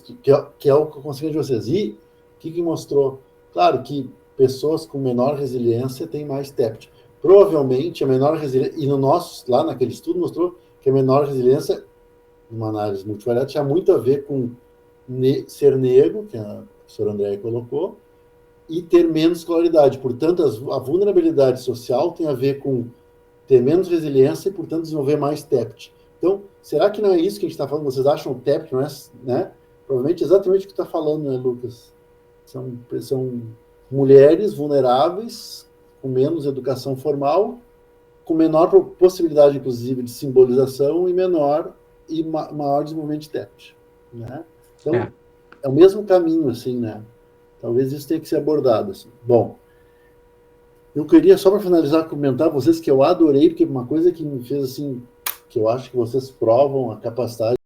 que eu consegui de vocês. E o que mostrou? Claro que pessoas com menor resiliência têm mais TEPT. Provavelmente a menor resiliência, e no nosso, lá naquele estudo, mostrou que a menor resiliência, numa análise multivariada, tinha muito a ver com ser negro, que a professora Andréia colocou, e ter menos escolaridade. Portanto, a vulnerabilidade social tem a ver com ter menos resiliência e, portanto, desenvolver mais TEPT. Então, será que não é isso que a gente está falando? Vocês acham o TEPT, não é? Né? Provavelmente exatamente o que está falando, né, Lucas? São mulheres vulneráveis, com menos educação formal, com menor possibilidade, inclusive, de simbolização e maior desenvolvimento de TEPT. Né? Então, é o mesmo caminho, assim, né? Talvez isso tenha que ser abordado. Assim. Bom, eu queria, só para finalizar, comentar a vocês que eu adorei, porque uma coisa que me fez, assim, que eu acho que vocês provam a capacidade